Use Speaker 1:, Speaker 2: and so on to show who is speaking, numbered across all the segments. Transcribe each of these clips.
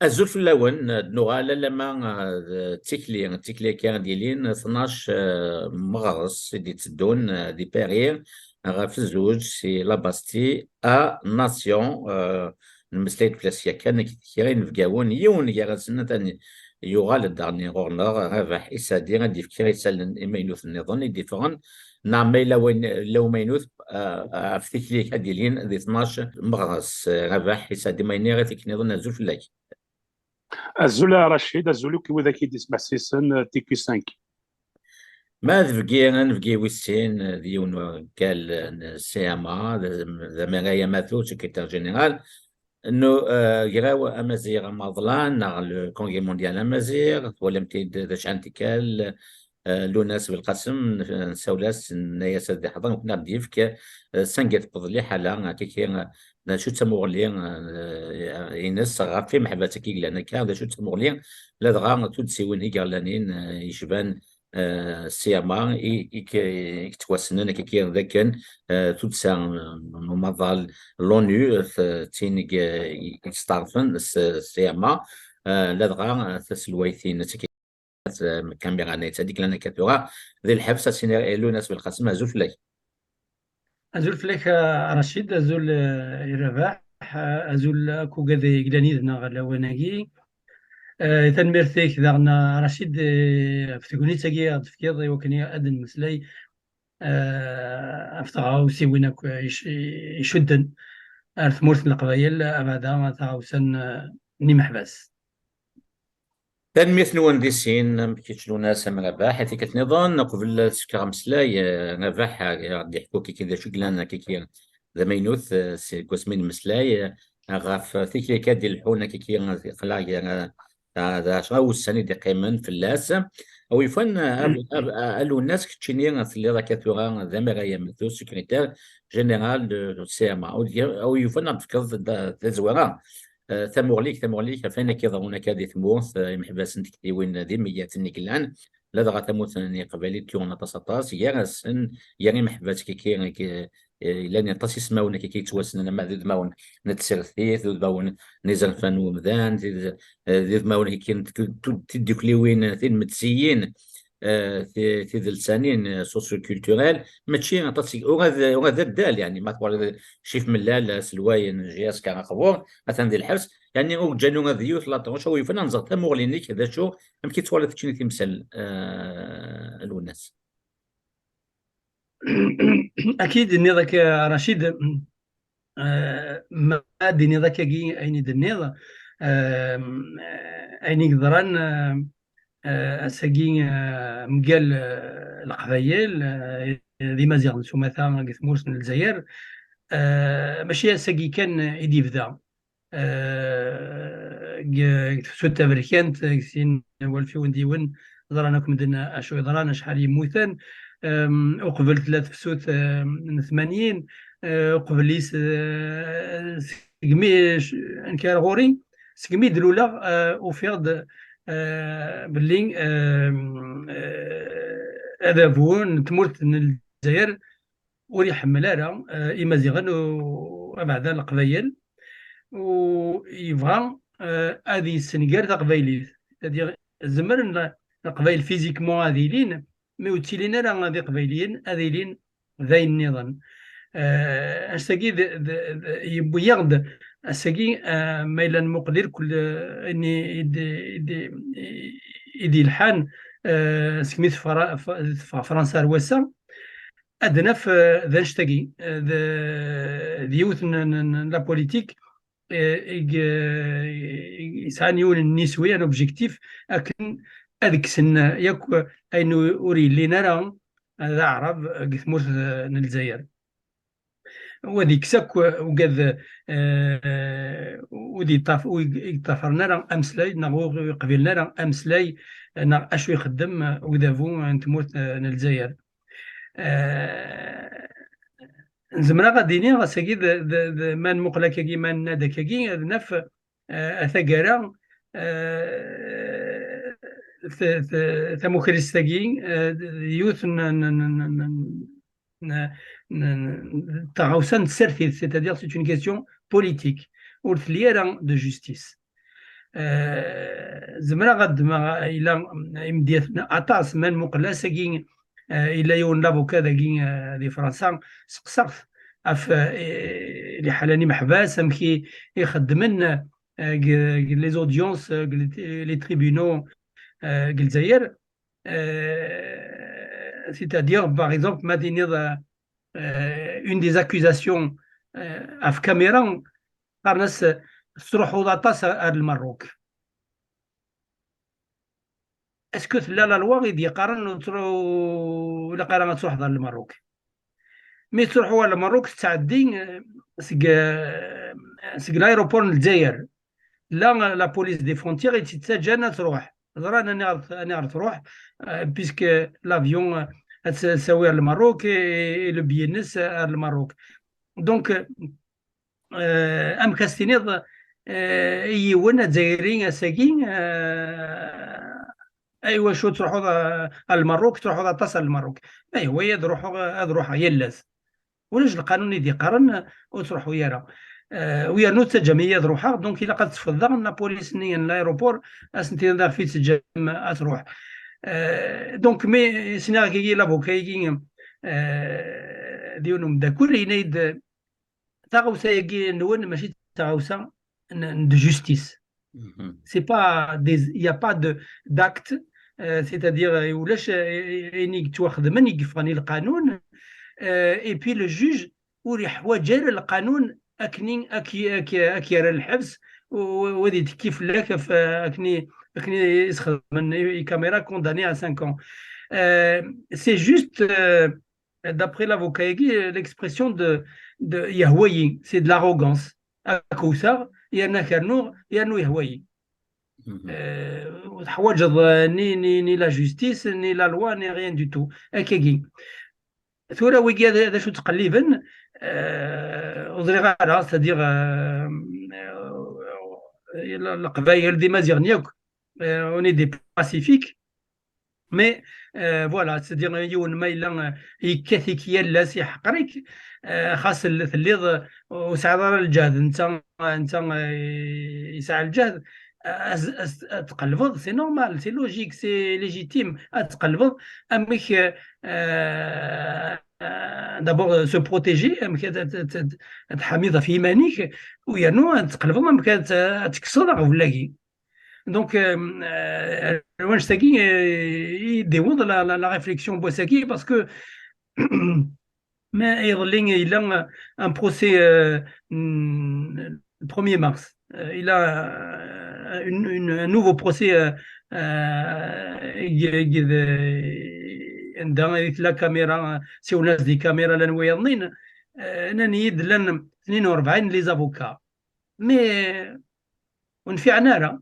Speaker 1: الزول في اللون نوغالا لما تيكلي كان ديالين 12 مغرس دي تدون دي بيرير في الزوج سي لاباستي ناسيون المسلايد بلاسيا كان كيرين في كاون يون يا سنة تاني يغال دارني غورنر ربح إسادي غادي في كيري سالن إمينوث النظام ديفرون نعم لو مينوث في تيكلي كاديلين دي 12 مغرس ربح إسادي مايني غادي كنظن الزول في اللاك
Speaker 2: الزولا رشيد الزولو كي وذاك يديس سيسن تي كي 5.
Speaker 1: ما نفقي ويسين ديون قال السي ام ا زعما غايا ماثلو سكرتير جينيرال انه يراو امازيغ ماضلان ناغ الكونغي مونديال امازيغ ولا متيد ذا شانتيكال لوناس بالقسم نساولاس نايا سادي حضن كنا بديفك سانجيت بضلي حالا كيكي شو تسموغلي ينس غافي محباتك لان كان شو تسموغلي لا دغا تود سيوين هيكالانين يشبان السيما يتوسنن كي ذاك تودسا مظل لونو تينيك يستعرفن السيما لا دغا تسلويثين كاميرا نيت هذيك لنا كاتوغا ذي الحبسه سيني لو ناس بالقسم زول فلاي
Speaker 3: أزول فليك رشيد أزول يربح أزول كو قادي قلانيدنا غلا وناقي تنميرتيك داغنا رشيد في تقولي تاقي تفكير وكني أدن مسلاي أفتغاو سيوينك يشدن ثمورت القبايل أبدا تغاوسن ني محبس
Speaker 1: تنمية نوان دي سين كيتشلو ناس مرباح حيث كتنظن قبل سكر مسلاي رباح غادي يحكو كي كذا شكلان كي ذا مينوث كوسمين مسلاي غاف ثيكي كادي الحونة كي خلاق هذا شراو السنة دي قيمن في اللاس او يفن الو الناس كتشيني اللي راه كاتوغا ذا مرايا مثل سكرتير جينيرال دو سي ام او يفن تفكر ذا زوارا ثمورليك فين كيظهرون كادي ثموث محباس نتكتي وين ذي ميات النكلان لا دغا ثموث قبالي كيون تصاطاس يا سن يا محباس كي لان يطاس يسمعون كي تواسن ما ذي ماون نتسرثيث ذو ماون نزل فن ومذان ذي ماون كي تدي كليوين ذي المتسيين في ذي السنين سوسيو كولتورال ماشي نعطي وغادا الدال يعني ما تقول شيف ملال سلواين جياس كان خبور مثلا ذي الحبس يعني او جانو ذيوث لا طوش هو يفنان نزرت مغلينيك هذا شو يمكن تولد تشيني تمثال الوناس
Speaker 3: أكيد إني ذاك رشيد ما ديني ذاك أيني دنيا أيني قدران أساقي مقال القبايل ذي مزيغ نسو مثلا قيث مرسن الجزائر ماشي أساقي كان إيدي بدا سوت أمريكانت كسين والفي ونديون ضراناكم دنا أشو ضرانا شحال يموتان أقبل 3 فسوت 80 قبليس سقمي انكار غوري سقمي دلولا وفيض باللي هذا بون تمرت من الجزائر وري حمل راه إمازيغان وبعد القبايل ويبغى هذه السنغال تقبايلي هذه زمر القبايل فيزيكمون هذه لين مي وتيلين راه هذه قبايليين هذه لين ذاي النظام أشتكي يبو يغد أشتكي ما إلا المقدر كل إني يدي الحان سكميت فرنسا رواسا أدنى في ذا نشتكي ديوث لا بوليتيك يسعنيون النسوي ان اوبجيكتيف لكن هذيك سن ياك اينو اوري لي نرى هذا عرب قثموس الجزائر وذيك ساك وقاد ودي طاف ويطافرنا راه امسلاي نغو قبيلنا راه امسلاي اشو يخدم وذافو نتموت الجزائر زمرا غاديني غاساكي مان مقلا كاكي مان نادا كاكي نف اثاكارا ثموكريستاكي يوث تاغوسان سيرفيد سيتادير سي اون كيسيون بوليتيك ورث ليرا دو جوستيس زمرا غد ما الى مديتنا اطاس من مقلاس كين الى يون لافوكا داكين دي فرنسا سقسقت اف اللي حالاني محباس امكي يخدمن لي زوديونس لي تريبينو الجزائر c'est-à-dire par exemple ما دينيض une des accusations في كاميرا قارناس تروحوا لاطاس المروك اسكو لا لا لوا غيدي قارن ولا قارن تروح دار المروك مي تروحوا للمروك تعدي سك لايروبور الجزائر لا لا بوليس دي فونتيير تتسجل تروح زرا انا تروح بيسك لافيون تساوي المروك لو بينس المروك دونك ام كاستينيض يونا جزائريين ساكين ايوا شو تروحوا المروك تروحوا تصل المروك ايوا يروحوا يلاز ولاش القانون يدي قرن وتروحوا يرا ويا نوت جمعيه روحها دونك الا قد تفضل نابوليس نيان لايروبور اسنتي دا في تجمع تروح دونك مي سينا كي لافوكاي ديالهم دا كل ينايد تاغوسا يجي نون ماشي تاغوسا de justice. C'est pas il y a pas d'acte c'est-à-dire ولاش اني تواخذ من يقفني القانون et puis le juge وريح وجر القانون اكي يرى الحبس ودي كيف لك اكني يسخذ من كاميرا كونداني à 5 ans. C'est juste d'après l'avocat l'expression de يهوي, c'est de l'arrogance. أكوسا يانا كرنو يانو يهوي حوايج ني لا جوستيس ني لا لوا ني ريان دو تو اكاكي ثورا ويكي هذا شو تقليبا وزري غارة سادير القبائل دي مازيغنياك اوني دي باسيفيك مي فوالا سادير يون ما الا يكاثيك يالاس يحقريك خاص الليض وسعى الجهد انت يسعى الجهد تقلبض سي نورمال سي لوجيك سي ليجيتيم تقلبض امك دابور سو بروتيجي امك تحميض في ايمانك ويانو تقلبض امك تكسر ولاكي دونك واش ساكي يديوض لا ريفليكسيون بوساكي باسكو mais il a un procès le 1er mars. Il a un nouveau procès dans la caméra, si on a des caméras là où il y a 42 les avocats. Mais on fait un erreur.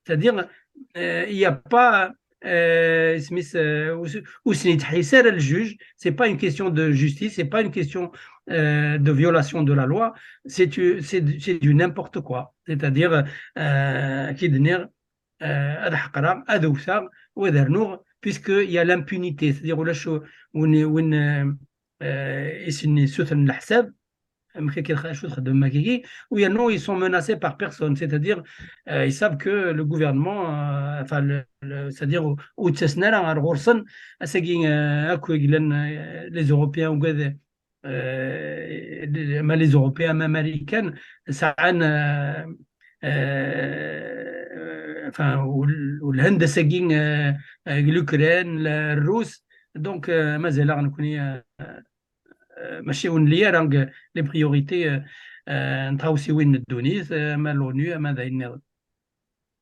Speaker 3: C'est-à-dire il n'y a pas le juge, c'est pas une question de justice, c'est pas une question de violation de la loi, c'est du n'importe quoi. C'est-à-dire puisqu'il y a l'impunité, c'est-à-dire ils sont menacés par personne, c'est-à-dire ils savent que le gouvernement c'est-à-dire les Européens ou les Européens même américains ça والهند ساقين l'Ukraine الروس donc مازال غنكون ماشي ونليا راه لي بريوريتي نتاوسي وين الدونيس ما لونو ما داير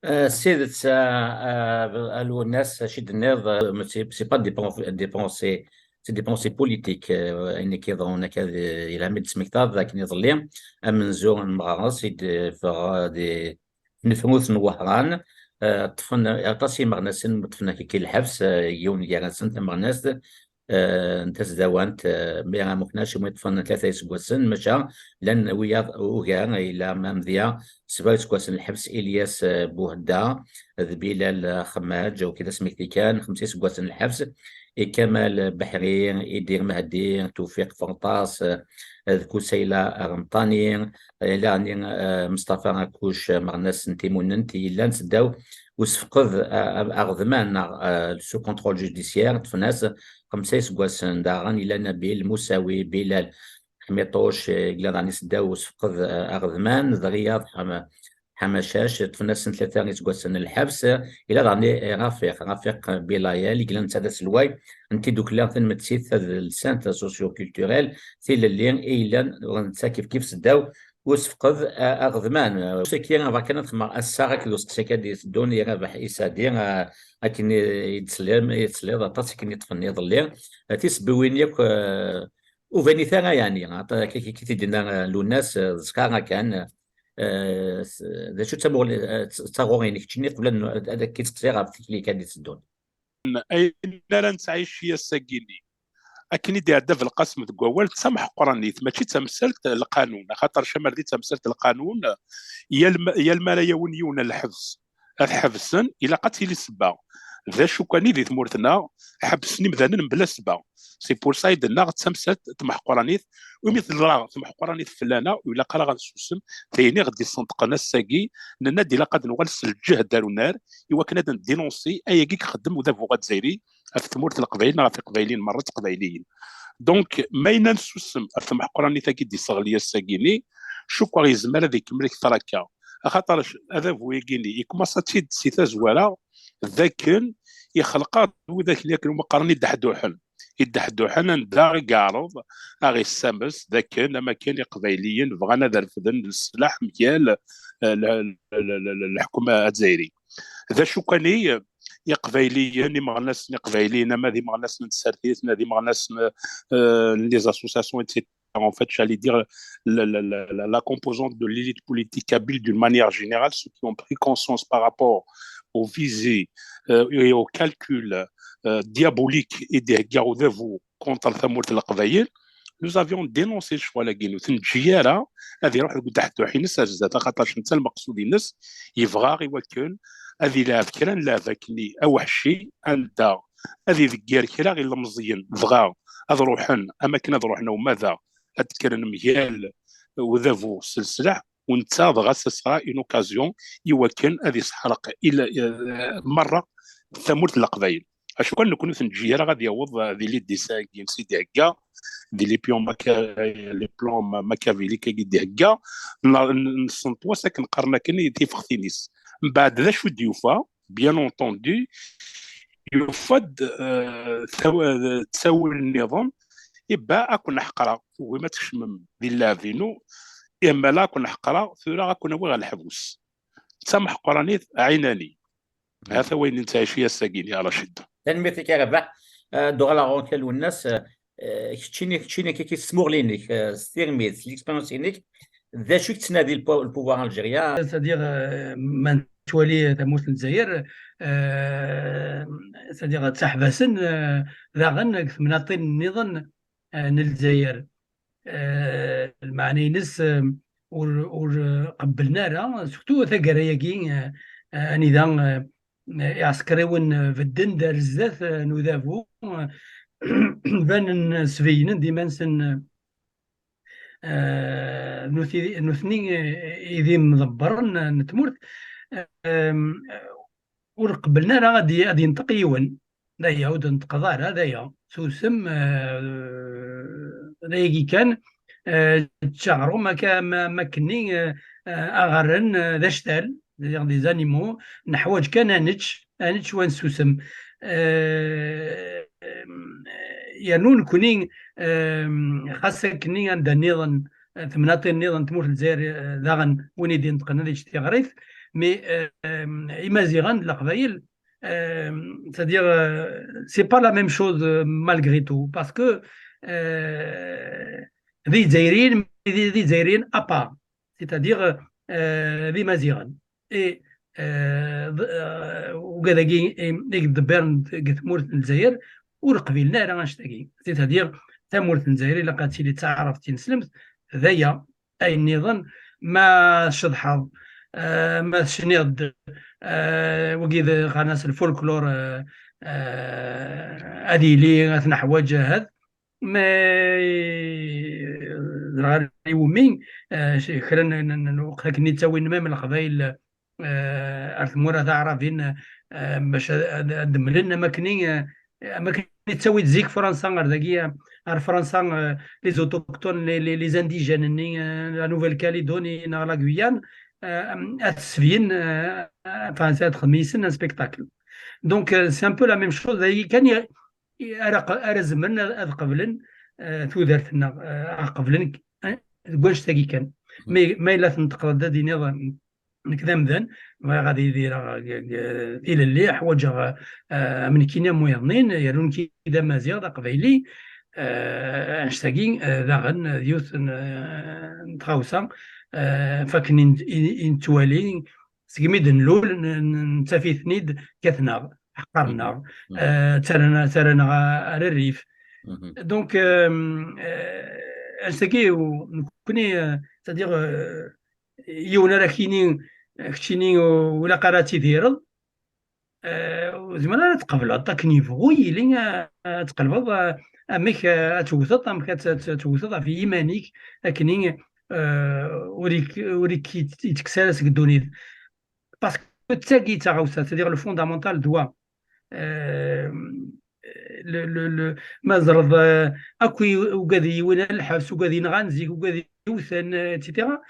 Speaker 1: السيد الناس شد النظام سي با ديبونسي سي ديبونسي بوليتيك يعني كيظن هناك الى مد سمكتاد لكن يظل منزور مغارس دي نفموث نوهران طفن اعطاسي مغناس طفنا كي الحبس يوم يا سنت مغناس انت زداوانت مي مكناش ميطفن 3 سكواسن مشى لان ويا وكا الى مامذيا 7 سكواسن الحبس الياس بوهدا ذبيله الخماج وكذا سميتي كان 5 سكواسن الحبس كمال بحري يدير مهدي توفيق فرطاس كوسيلة رمطاني يعني مصطفى كوش مغناس نتيموننتي إلا نسداو وسفقد أغضمان سو كونترول جوديسيير تفناس 5 سكواسن داغن إلا نبيل مساوي بلال حميطوش إلا راني سداو وسفقد أغضمان ضغياض حماشاش تفناس 3 سكواسن الحبس إلا راني رفيق بلايا اللي قلنا نتاع سلواي انت دوك لا تنمتسيت السانت سوسيو كولتوريل ثيل اللي إلا نتا كيف سداو وسفقد أغضمان سكين راه كانت مع الساعة كيلو سكسيكا دي الدوني راه إسادي لكن يتسلي طاس كي يطفني ظلي تيسبوين ياك وفاني ثانا يعني كي تدينا لو الناس زكا كان ذا شو تسمو كتشني قبل هذاك كيتسير في كادي تدون
Speaker 2: اين لا نتعيش هي الساكيني اكني دي هدف القسم تقول تسمح قرانيت ماشي تمثلت القانون خاطر شمال دي تمثلت القانون يا الملايونيون الحبسن الى قتل السبا ذا شو كان دي ثمورتنا حبسني مثلا بلا سبا سي بور سايد النار تمثلت تمح قرانيت ومثل راه تمح قرانيت فلانه ولا قرا غنسوسم ثاني غادي صندقنا الساقي لان دي لقد نغلس الجهد دارو نار ايوا كنا دينونسي اي كيك خدم وذا فوغات زيري في ثمورت القبائل راه في قبائلين مرات قبائليين دونك ما ينسوسم ثم قراني تاكي دي صغليه الساقيني شو كوا يزمر هذيك ملك تراكا خاطر هذا فويكيني يكمص تشد سيتا زوالا ذاك يخلق وذاك اللي كانوا مقارنين يدحدوحن دا يعرض غير السامس ذاك لما كان قبائليين بغانا ذرفدن السلاح مكيال الحكومه الجزائري ذا شو كان يا قبائليين مغناس قبائليين ما ذي مغناس نتسرتيس ذي مغناس لي زاسوسياسيون etc. En fait, j'allais dire la composante de l'élite politique kabyle d'une manière générale, ceux qui ont pris conscience par rapport aux visées et aux calculs diaboliques et des gardes-à-vous contre le nous avions dénoncé le choix لكن تنجيرا هذه روح تحت حين سجدت خاطر انت المقصود الناس يبغى يوكل هذه لا فكرا لا ذاكني اوحشي انت هذه ذكر كلا غير مزيان بغا هذا روحن اماكن هذا روحنا وماذا اذكر ميال وذافو السلسله وانت بغا سسرا اون اوكازيون يوكل هذه سحرق الى مره ثمرت القبائل اش كان نكون تنجيرا غادي يوض هذه اللي دي ساكين سيدي هكا دي لي بلون ماكافيلي كيدي هكا نصنطوا ساكن قرنا كني تيفختينيس من بعد ذا شو ديوفا بيان اونتوندي يفد تساوي النظام يبقى اكون حقرا وما تشمم بالله فينو اما لا كون حقرا ثورا كون هو الحبوس تسمح قرانيت عيناني هذا وين انت شويه الساقين يا رشيد
Speaker 1: تنميتك يا رباح دوغ غونكل والناس كتشيني كي كيسموغ لينيك ستيرميت ليكسبيريونس لينيك ذا شو تنادي البوفوار الجيريان
Speaker 3: سادير من تولي تموت الجزائر سادير تحبسن ذاغن مناطين النظام الجزائر المعني نس وقبلنا راه سورتو ثقراياكي نظام عسكريون في الدندر بزاف نذافو بان سفينن ديما نسن نثني إذا مضبرن نتمرت ورقبلنا راه غادي ينطق يون لا يعود نتقضى هذايا سوسم هذايا كان تشعروا ما كني اغرن ذا شتال دي زانيمو نحواج كان انتش وان سوسم يانون كونين خاصة كني عند النظام ثمناطي النظام تموت الجزائر ذاغن وين يدي نتقنا ليش تغريف مي إمازيغان القبائل c'est-à-dire c'est pas la même chose malgré tout parce que ذي جزائريين à part c'est-à-dire ذي مازيغان et وكذا كي دبرن تموت الجزائر ورقبيلنا راه غنشتاقي سيتادير تمورت الجزائري الا قالتي لي تعرفت نسلمت ذايا اي النظام ما شضحض ما شنيض وكيد غناس الفولكلور هذه لي غتنا حوايج هاد ما غادي يومين خلينا وقتها كني تاوين ما من القبائل المراد عربين باش دملنا ما كني تسوي تزيك فرنسا غير داكيا فرنسا لي زوتوكتون لي زانديجين لا نوفيل كاليدوني لا غويان السفين فان خميسن سبيكتاكل دونك سي ان بو لا ميم شوز كان ارى زمن قبل تودرتنا قبل واش تاكي كان ما الا تنتقد دي نظام نكذا مذن ما غادي يدير الى اللي حوايج من كينا مويرنين يرون كيدا مزيغ قبيلي اشتاقين ذاغن ديوث نتخاوسا فكن انتوالي سكميد نلول نتافي ثنيد كثنا حقرنا ترنا على الريف دونك اشتاقي ونكوني تدير يونا راه كاينين ولا قراتي ديرل زعما تقبل عطاك نيفو يلي تقلب امك توثط توثط في ايمانك لكن وريك يتكسرس الدنيا باسكو تاكي تعاوسا تدير لو فوندامونتال دوا ما زرد اكوي وكادي وين الحبس وكادي نغانزيك وكادي يوثن اتسيتيرا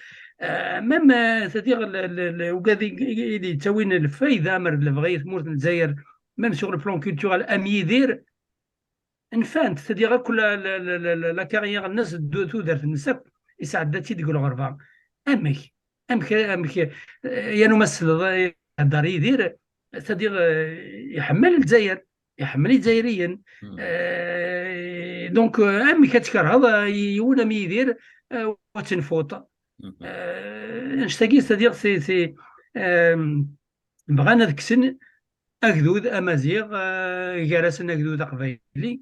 Speaker 3: ميم تدير وكادي تاوين الفايده امر بغا تمورت الجزائر ميم سور البلان كولتورال ام يدير انفانت تدير كل لا كارير الناس تودرت النساء يساعدتي تقول غرفه امك يا نمثل الدار يدير تدير يحمل الجزائر يحمل الجزائريين دونك امك تكره هذا يونا مي يدير وتنفوط نشتاقي تدير سي بغانا ذكسن اكذوذ امازيغ كارسن اكذوذ قبايلي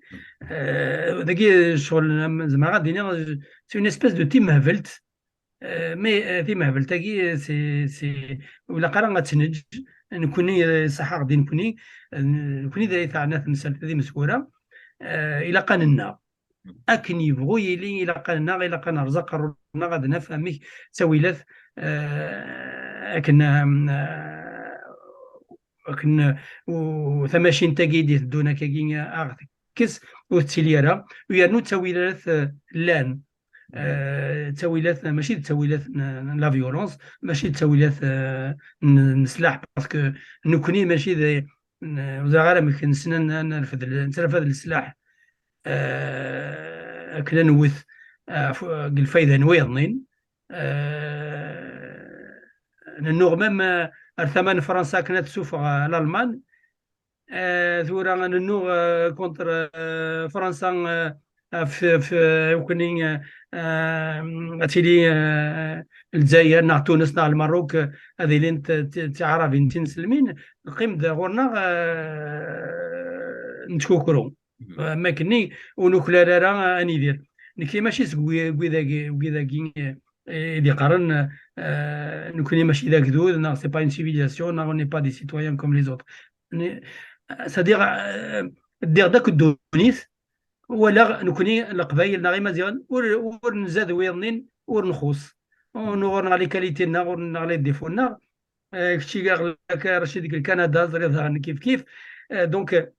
Speaker 3: داكي شغل زعما غادي سي اون اسبيس دو تيم هفلت مي تيم هفلت تاكي سي ولا قرا غتنج نكوني صح غادي نكوني ذا تاع نسال هذه مسكوره الى قاننا اكن يبغوا يلي الى قالنا الى قان رزق ربنا غادي نفهمك سويلات لكن وثماشين تاكيدي دونا كاكينيا اغث كس وتسيليرا ويرنو تسويلات لان تسويلات ماشي تسويلات لا فيولونس ماشي تسويلات نسلاح باسكو نكوني ماشي ذا وزغاره ممكن سنن نرفد السلاح كنا نوث الفايده نويضنين النوغ ميم الثمن فرنسا كانت تسوفغ الالمان ثورا النوغ كونتر فرنسا في وكني اتيلي الجزائر ناع تونس ناع المروك هذه اللي تعرف انت مسلمين القيم دا غورنا نتكوكرو ما كني ونوكلا راه اني دير نكي ماشي سكوي كويداكي دي قرن نكوني ماشي ذاك ذو نا سي با اون سيفيليزاسيون نا اوني با دي سيتويان كوم لي زوتر سادير دير داك الدونيس ولا نكوني القبايل غير مزيان ورنزاد ويضنين ورنخوص ونغورنا على كاليتينا ورنا على ديفونا كشي قال لك رشيد كندا زريضها كيف دونك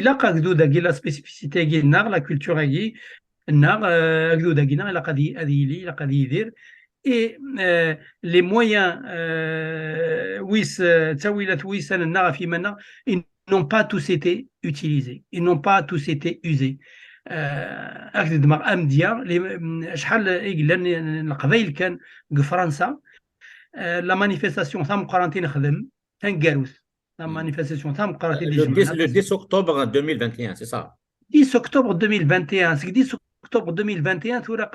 Speaker 3: الى قاعدو داكي لا سبيسيفيسيتي ديالنا لا كولتور دي النار قاعدو داكينا لا قادي هذه لا قادي يدير et les moyens تاويلات ويسان النار في منا ils n'ont pas tous été utilisés ils n'ont pas tous été usés اكد دماغ امديا شحال يقلن القبائل كان فرنسا لا مانيفيستاسيون ثم قرانتين خدم تنقاروث لا مانيفيستاسيون ثم قرانتين
Speaker 1: le 10 octobre 2021 c'est ça
Speaker 3: 10 octobre 2021 c'est 10 octobre 2021 توراق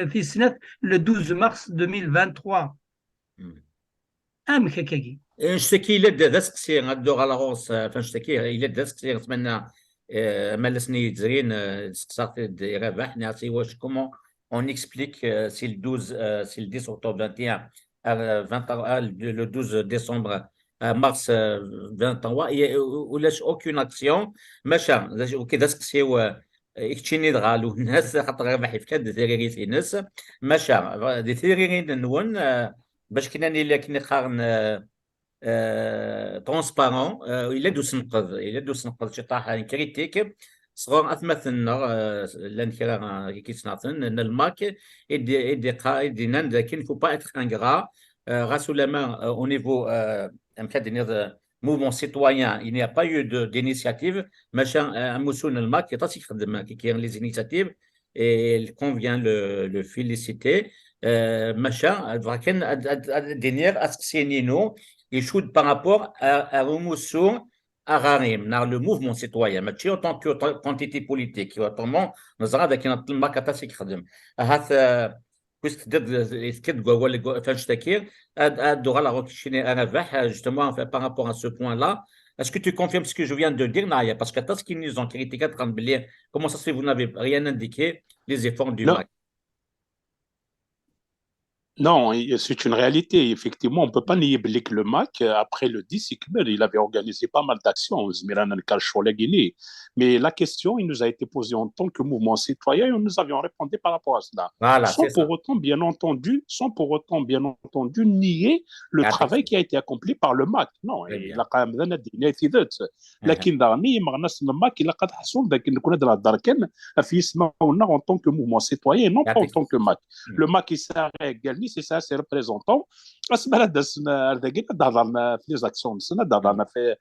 Speaker 3: في السنه le 12 mars 2023 هكاكي
Speaker 1: نشتكي إلا ذا سقسي غادو على غوص فنشتكي إلا ذا سقسي نتمنى مال سني تزرين سقساط ربح نعطي واش كومون on explique si le 12 si le 10 octobre 21 le 12 décembre mars 23 ولاش aucune action ماشا وكذا سقسيو اكتشيني دغالو الناس خاطر ربح يفكاد ثيريريت الناس ماشا دي ثيريرين نون باش كنا الا كنا قارن ترونسبارون الا دوس نقض شي طاح كريتيك صغار اثمثنا لان كرا كيتسناتن ان الماك يدي نان لكن فو با اتر انغرا غاسو لا مان او نيفو امكاد mouvement citoyen, il n'y a pas eu d'initiative, machin, Moussoun el Mak, qui a les initiatives, et il convient le féliciter, machin, dernière, Asxenino, il shoot par rapport à Moussoun, à Rarim, dans le mouvement citoyen, mais en tant que quantité politique, autrement, nous avons avec un Mak à Tassik Khadim. كنت ضد ولا فنشتكي الدورة لا روكشيني انا ربح justement par rapport à ce point là. Est-ce que tu confirmes ce que je viens de dire Naya, parce que ce qu'ils nous ont critiqué comment ça se fait vous n'avez rien indiqué les efforts du MAC?
Speaker 2: Non, c'est une réalité. Effectivement, on ne peut pas nier que le MAC, après le 10, il avait organisé pas mal d'actions, mais la question, il nous a été posée en tant que mouvement citoyen et nous avions répondu par rapport à cela.
Speaker 1: Voilà,
Speaker 2: sans pour autant, bien entendu, nier le travail qui a été accompli par le MAC. Non, il a quand même donné des initiatives. لكن دارني ما غناش الماك الا قد حصل ذاك نكون هذا الهضر كان في يسمعونا en tant que mouvement citoyen non pas en tant que MAC. Le MAC يسارع قال لي c'est ça c'est représentant اسمع دازنا هضرنا في لي زاكسيون هضرنا في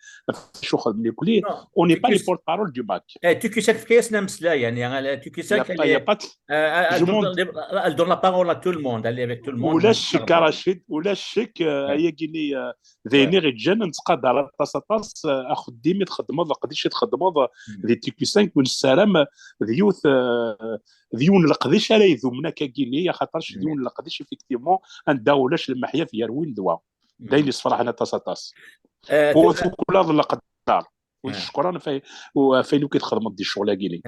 Speaker 2: شو خدمني كلي on n'est pas les porte-parole du MAC.
Speaker 1: Tu sais que c'est مسلا يعني tu sais elle donne la parole à tout le monde elle est avec tout le monde
Speaker 2: ولا الشك رشيد ولا الشك هي كيني ذيني غيتجن نتقاد على طاس اخذ ديمي تخدموا ما قديش تخدموا دي تيكي 5 من السلام ديوث ديون القديش على يذمنا كاكيني خاطرش ديون القديش افكتيفمون نداولاش المحيا في يروين دواء دايلي صفرحنا طاس وكل هذا قدار وشكرا فين كيتخدم دي الشغل كيني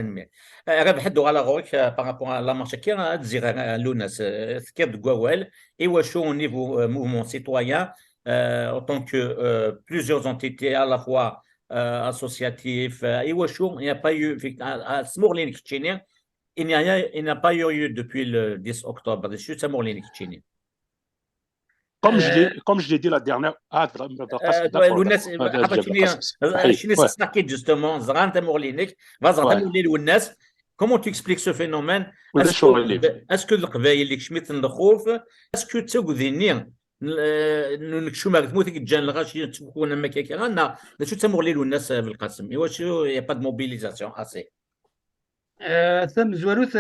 Speaker 1: ربح الدو على غوك بارابور لا مارش كي تزير لوناس ذكر دكواوال ايوا شو au niveau mouvement citoyen en tant que plusieurs entités à la fois associatifs ايوا شو il n'y a pas eu سمورلين كتشيني il n'y a pas eu depuis le 10 octobre شو سمورلين كتشيني
Speaker 2: comme je l'ai dit la dernière
Speaker 1: الناس شنو سناكيت جوستومون زغان تمورلينك فازغ تمورلين والناس comment tu expliques ce phénomène est-ce que القبائل اللي كشميت الخوف est-ce que تاكذيني نكشو ما تموت كتجان الغاشي تكون ما كيكانا شو تمورلين والناس بالقسم ايوا شو يا با دو موبيليزاسيون اسي
Speaker 3: ثم زواروث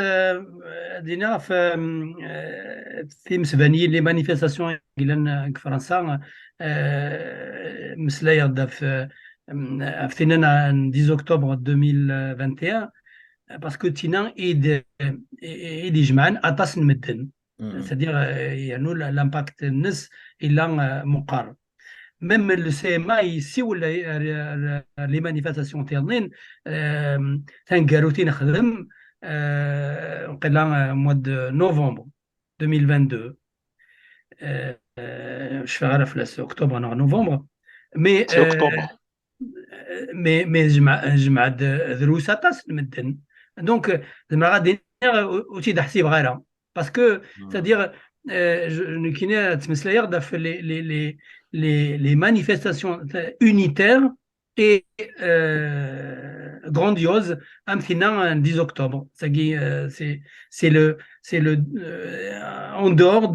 Speaker 3: دينا في مسبانيين لي مانيفيستاسيون في فرنسا مسلايا في فتينا 10 اكتوبر 2021 باسكو تينا ايدي جمعان اطاس المدن سادير يعني لامباكت الناس الا مقارن même le CMA ici ou les manifestations تيرنين تنقاروتين خدم قلنا mois de novembre 2022 je fais عارف لا octobre ou novembre mais جمع دروسة تاس المدن donc زعما غادي وتي تحسيب غيرها باسكو c'est-à-dire كاين تمسلايا في les manifestations unitaires et grandioses en 10 octobre. C'est le en dehors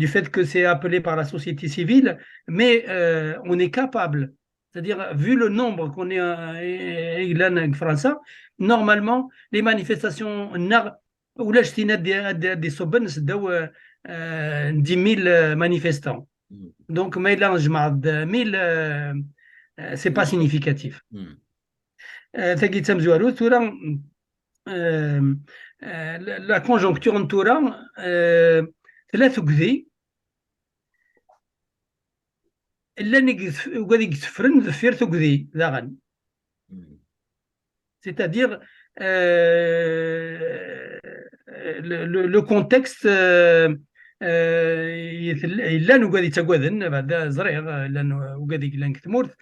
Speaker 3: du fait que c'est appelé par la société civile, mais on est capable, c'est-à-dire vu le nombre qu'on est en France, normalement les manifestations ou là des sobens de 10 000 manifestants. Donc, mélange de 1000, c'est pas significatif. La conjoncture en Touran, ثلاث كذي اللي وغادي يتفرن ذفير تقدي داغن. C'est-à-dire le contexte إلا وغادي تاكوذن بعد زريغ إلا وغادي لان كتمورت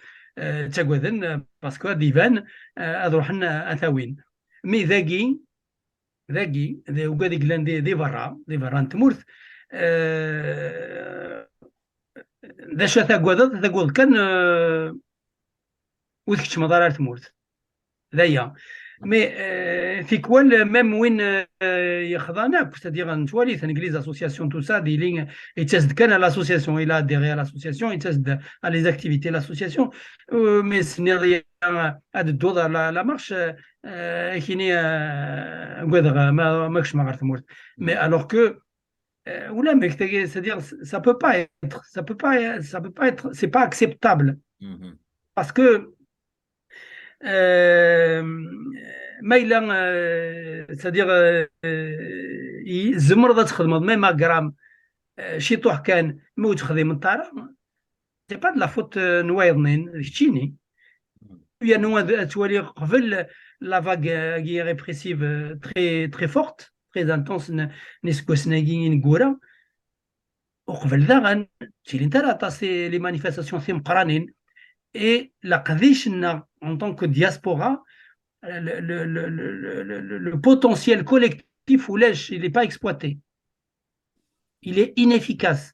Speaker 3: تاكوذن باسكو غادي يبان أروح أثاوين مي ذاكي وغادي لان دي برا نتمورت ذا شا تاكوذ كان وذكش مضار تمورت ذايا مي في كوال ميم وين يخضعنا c'est-à-dire نتوالي تنجليز اسوسياسيون تو سا دي لين يتسد كان لاسوسياسيون الى ديغي لاسوسياسيون يتسد لي زاكتيفيتي لاسوسياسيون مي سنيا هاد الدوضه لا مارش كيني غدغ ماكش ما غير تمورت مي الوغ كو ولا مي c'est-à-dire ça peut pas être c'est pas acceptable parce que مايلا c'est-à-dire الزمر تخدم ميم غرام شي طوح كان موت خديم الطارة سي با د لا فوت نوايضنين شتيني يا نوا توالي قبل لا فاغ كي ريبريسيف تري فورت تري انتونس نسكوسناكي نكورا وقبل ذا تيلي انت لا تاسي لي مانيفيستاسيون ثيم قرانين et la Kadishna en tant que diaspora, le potentiel collectif il n'est pas exploité. Il est inefficace.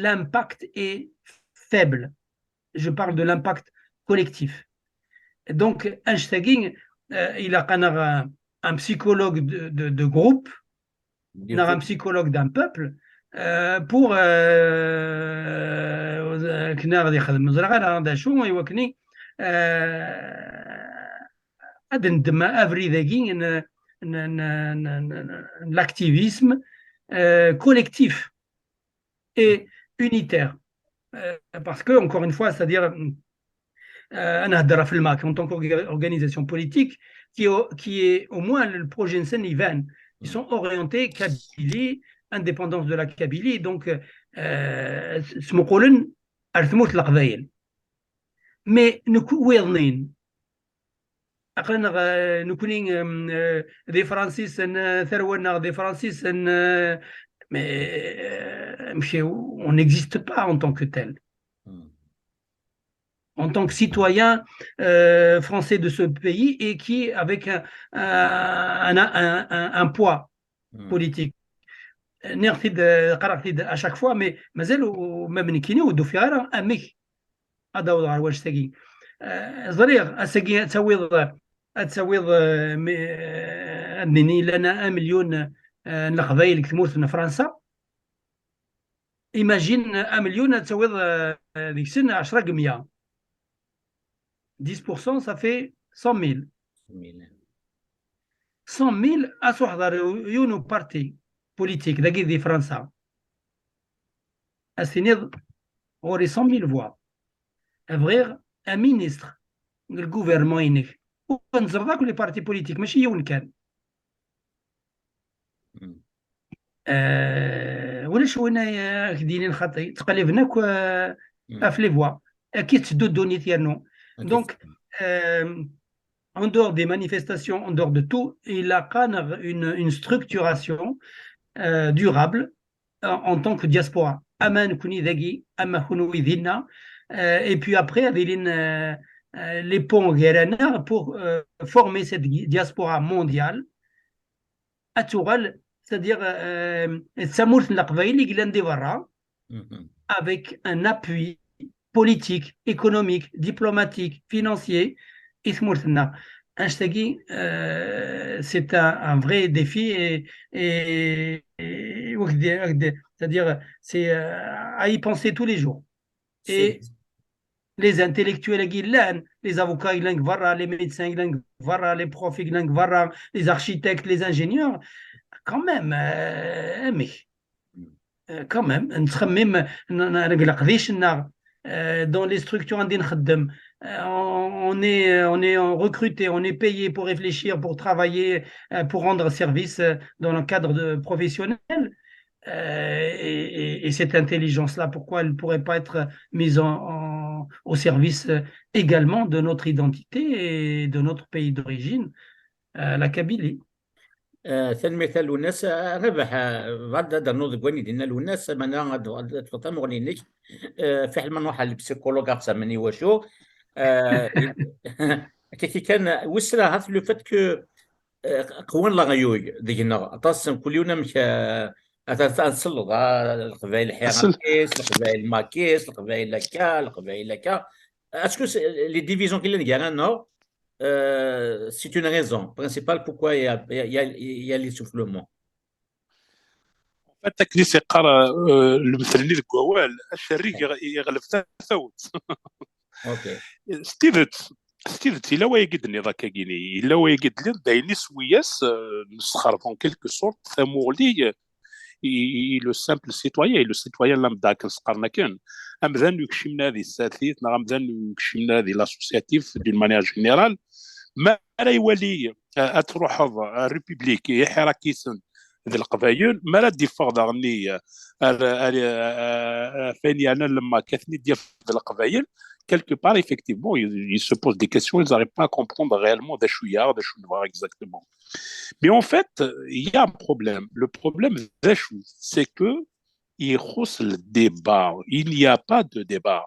Speaker 3: L'impact est faible. Je parle de l'impact collectif. Donc, Einstein, il a un psychologue de groupe, un psychologue d'un peuple, pour كنا غادي يخدم زرا غير شو يوكني غادي ندم افري ذاكي l'activisme collectif et unitaire parce que encore une fois c'est-à-dire أنا هدرا في الماك en tant qu'organisation politique qui est au moins le projet Nsen Ivan ils sont orientés Kabylie indépendance de la Kabylie donc سمقولن أرثموت القبائل مي ويضنين أقلنا نكونين دي فرانسيس ثرونا دي فرانسيس مشي on n'existe pas en tant que tel en tant que citoyen français de ce pays et qui avec un poids politique نرتد قرأت à chaque fois mais مازالوا ما بنكيني ودو في غير أميك أدور على واش تاقي زريغ أساقي تسويض أدني لنا 1 مليون القبائل كتموت في فرنسا إيماجين 1 مليون تسويض ديك السن 10 100 10% ça fait 100 000 100 000 أسوحضر يونو بارتي politique داكي دي فرنسا أسينيض غوري 100 000 voix أفغير un ministre الجوفرمون ينك ونزر ذاك لي بارتي بوليتيك ماشي يون كان ولا شو هنا كديني الخطي تقلبناك في لي فوا اكيد تدو دوني تيرنو دونك en dehors des manifestations en dehors de tout il a une structuration durable en tant que diaspora. Aman kuni dagi, ama kunu idina. Et puis après, les ponts pour former cette diaspora mondiale. Atural, c'est-à-dire Samourt Lakvaïli Glandevara, avec un appui politique, économique, diplomatique, financier, Ismourtna. C'est un vrai défi et c'est-à-dire c'est à y penser tous les jours. Et les intellectuels, les avocats, les médecins, les profs, les architectes, les ingénieurs, quand même, mais quand même, dans les structures on est recruté, on est payé pour réfléchir, pour travailler, pour rendre service dans le cadre professionnel. Et cette intelligence-là, pourquoi elle ne pourrait pas être mise au service également de notre identité et de notre pays d'origine, la Kabylie.
Speaker 1: ثاني مثال الناس ربح بعد هذا النوض كواني دينا الناس مانا غاد تفهم غنينيك في حال ما نروح للبسيكولوج سامني واشو آه، كي كان وسرا هاف لو فات كو قوان لا غيوي دينا اطاس كل يوم مش اتسلط القبائل الحيرانكيس القبائل ماكيس القبائل لكا القبائل لكا اسكو لي ديفيزيون كي لنا نو c'est une raison principale pourquoi il y a l'essoufflement.
Speaker 2: التكنيس يقرا المثلني الكوال الشريك يغلب ثوت
Speaker 1: اوكي
Speaker 2: ستيفت الا ويقدني ذاك كيني الا ويقد لي دايني سوياس نسخر فون كيلكو سورت ثمولي لو سامبل سيتويان لو سيتويان لامدا كنسقرنا كان امذان يكشمنا هذه الساتيت امذان يكشمنا هذه لاسوسياتيف دون مانيير جينيرال ما لا يولي تروح الريبوبليك حراكيسن ذي القبائل ما لا دي فوضى غني فين انا لما كثني ديال القبائل quelque part, effectivement, ils se posent des questions, ils n'arrivent pas à comprendre réellement des chouillards, des chouillards exactement. Mais en fait, il y a un problème. Le problème, c'est que il hausse le débat. Il n'y a pas de débat.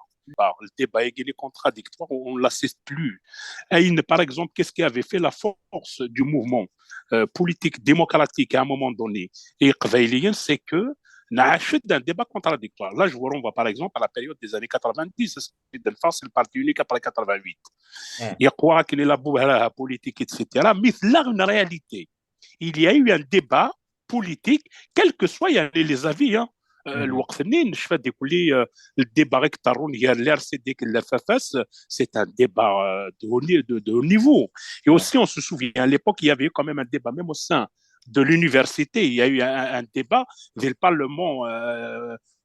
Speaker 2: Le débat est contradictoire, on ne l'assiste plus. Par exemple, qu'est-ce qui avait fait la force du mouvement politique démocratique à un moment donné et c'est que d'un débat contradictoire. Là, je vous renvoie par exemple à la période des années 90, c'est le parti unique après 88. Il y a quoi qu'il y a la politique, etc. Mais là, une réalité. Il y a eu un débat politique, quels que soient les avis. الوقت منين نشفى ديكولي الديبا غير كثرون هي الار سي دي الفافاس سي ان ديبا de haut niveau. Et aussi, on se souvient, à l'époque, il y avait eu quand même un débat, même au sein de l'université, il y a eu un débat du Parlement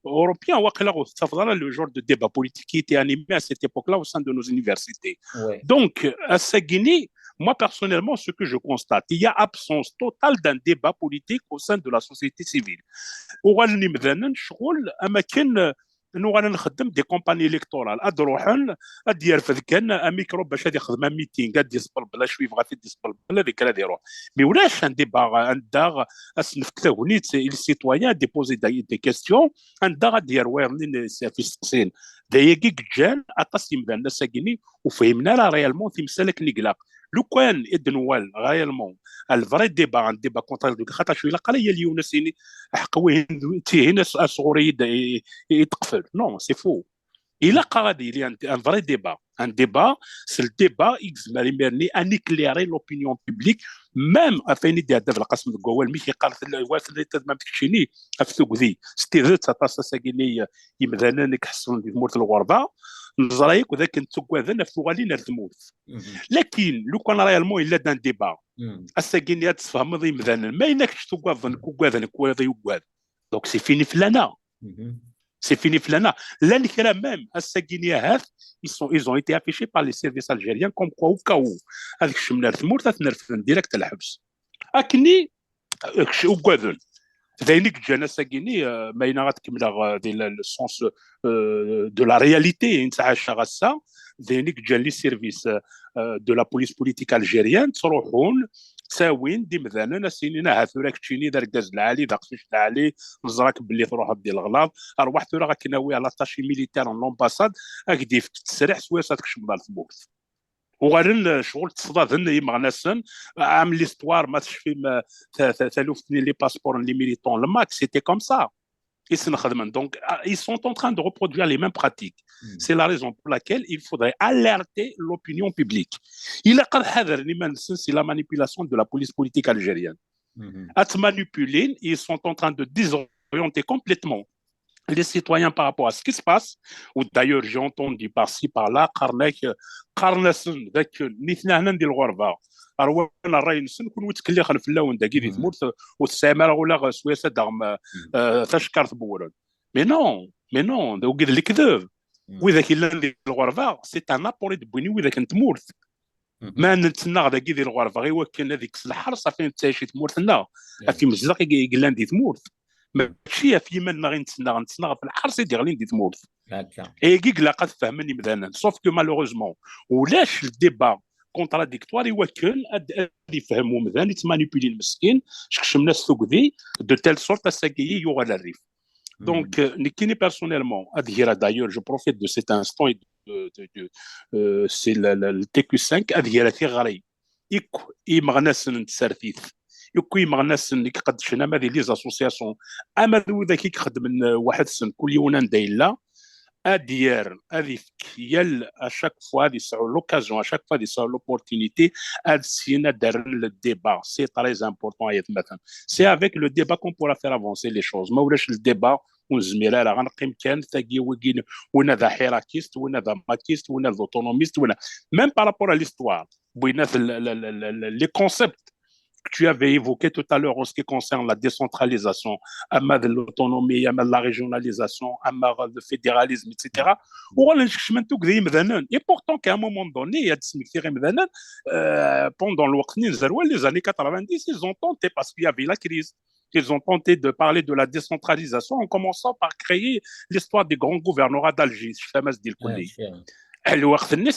Speaker 2: européen, le genre de débat politique qui était animé à cette époque-là au sein de nos universités.
Speaker 1: Ouais.
Speaker 2: Donc, à Saguenay, moi, personnellement, ce que je constate, il y a absence totale d'un débat politique au sein de la société civile. nous غادي نخدم دي كومباني الكتورال اد روحن اد يرفد كان ميكرو باش غادي يخدم ميتين قاد يصبر بلا شويه غادي يصبر بلا ذيك غادي يروح مي ولاش ان ديبا عندها اسنف كتاونيت السيتويان ديبوزي دي كيستيون عندها غادي يروي في السقسين دايقي جان اطاس يمدان الناس ساكني وفهمنا راه ريالمون تيمسالك نقلاق لو كان ادنوال ريالمون الفري ديبا عن ديبا كونتر خاطر شويه قليل اليونسيني حقوي تي هنا صغوري يتقفل نو سي فو الا قاعد il y a un vrai débat un débat c'est le débat يجمع يمرني ان éclairer l'opinion publique même afin دي هذا القسم الجوال مي كيقال واش اللي ما تكشيني افتوك ذي ستيذت تاع ساكيني يمدانا نكحسن في مورت الغربه نزرايك وذاك نتوكا نفتو غالي نرثموت لكن لو كان ريالمون الا دان ديبا الساكيني تفهم ذي مذان ما ينكش توكا كوكا كوكا يوكا دونك سي فيني فلانا c'est fini flana. L'annikera même, à Saguinia, ils ont été affichés par les services algériens comme quoi au cas où. Avec Chemner Tmour, ça nerf direct à la Habs. Akni, au Guadun. Dainik Jana Sagini, Maïnarat Kimlar, le sens de la réalité, ça. Dainik Jali service de la police politique algérienne, Sorohoun. ساوين دي مثلا سينينا هاثوراك تشيني دار الغاز العالي داقشيش العالي نزراك باللي تروح ديال الغلاظ اروح ثورا غاكناوي على طاشي ميليتير اون لومباساد اكدي في التسريح سويا صاتكش مدار في بوكس وغادي شغل تصدادن يمغناسن عام ليستوار ما تشفي ثالوفتني لي باسبور لي ميليتون الماك سيتي كوم سا Donc, ils sont en train de reproduire les mêmes pratiques. C'est la raison pour laquelle il faudrait alerter l'opinion publique. C'est la manipulation de la police politique algérienne. À te manipuler, ils sont en train de désorienter complètement les citoyens par rapport à ce qui se passe. Ou d'ailleurs, j'ai entendu par-ci, par-là, أروان الرأي نسن كون وتكلي خلف اللون داكي دي ثمورت والسامر ولا سويسة دغم تشكرت بورن مي نون دو قد الكذب واذا كان ديال الغرفه سي ان ابوري دبويني واذا كنت مورث ما نتسنى داكي ديال الغرفه غير وكان هذيك الحر صافي نتاشي تمورثنا في مزلق يقلان دي ثمورث ماشي في من غير نتسنى في الحرس يدير لين دي تموت
Speaker 1: هكا
Speaker 2: اي كيك لا قد فهمني مثلا سوف كو مالوروزمون ولاش الديبا كونتراديكتوار يوكل يفهموا مثلا يتمانيبيلي المسكين شكشم ناس ثقذي دو تيل سورت اساكي يوغال الريف دونك نكيني بيرسونيلمون ادهيرا دايور جو بروفيت دو سيت انستون سي التي كيو 5 ادهيرا في غري يكو مغناس نتسرثيث يكوي مغناس اللي قد شنا ما دي لي زاسوسياسيون اما ذاك يخدم من واحد سن كل يوم دايلا ادير هذه يل اشاك فوا هذه سعو لوكازيون اشاك فوا هذه سعو لوبورتينيتي هاد سينا دار الديبا سي تري امبورطون ايات مثلا سي افيك لو ديبا كون بورا فير افونسي لي شوز ما ولاش الديبا ونزمير راه غنقيم كان ثاقي وكين وين ذا حيراكيست وين ذا ماكيست وين ذا اوتونوميست وين ميم بارابور ا ليستوار بوينات لي كونسيبت que tu avais évoqué tout à l'heure en ce qui concerne la décentralisation, de l'autonomie, de la régionalisation, le fédéralisme, etc. Et pourtant, qu'à un moment donné, il y a des pendant les années 90, ils ont tenté, parce qu'il y avait la crise, ils ont tenté de parler de la décentralisation en commençant par créer l'histoire des grands gouvernorats d'Alger.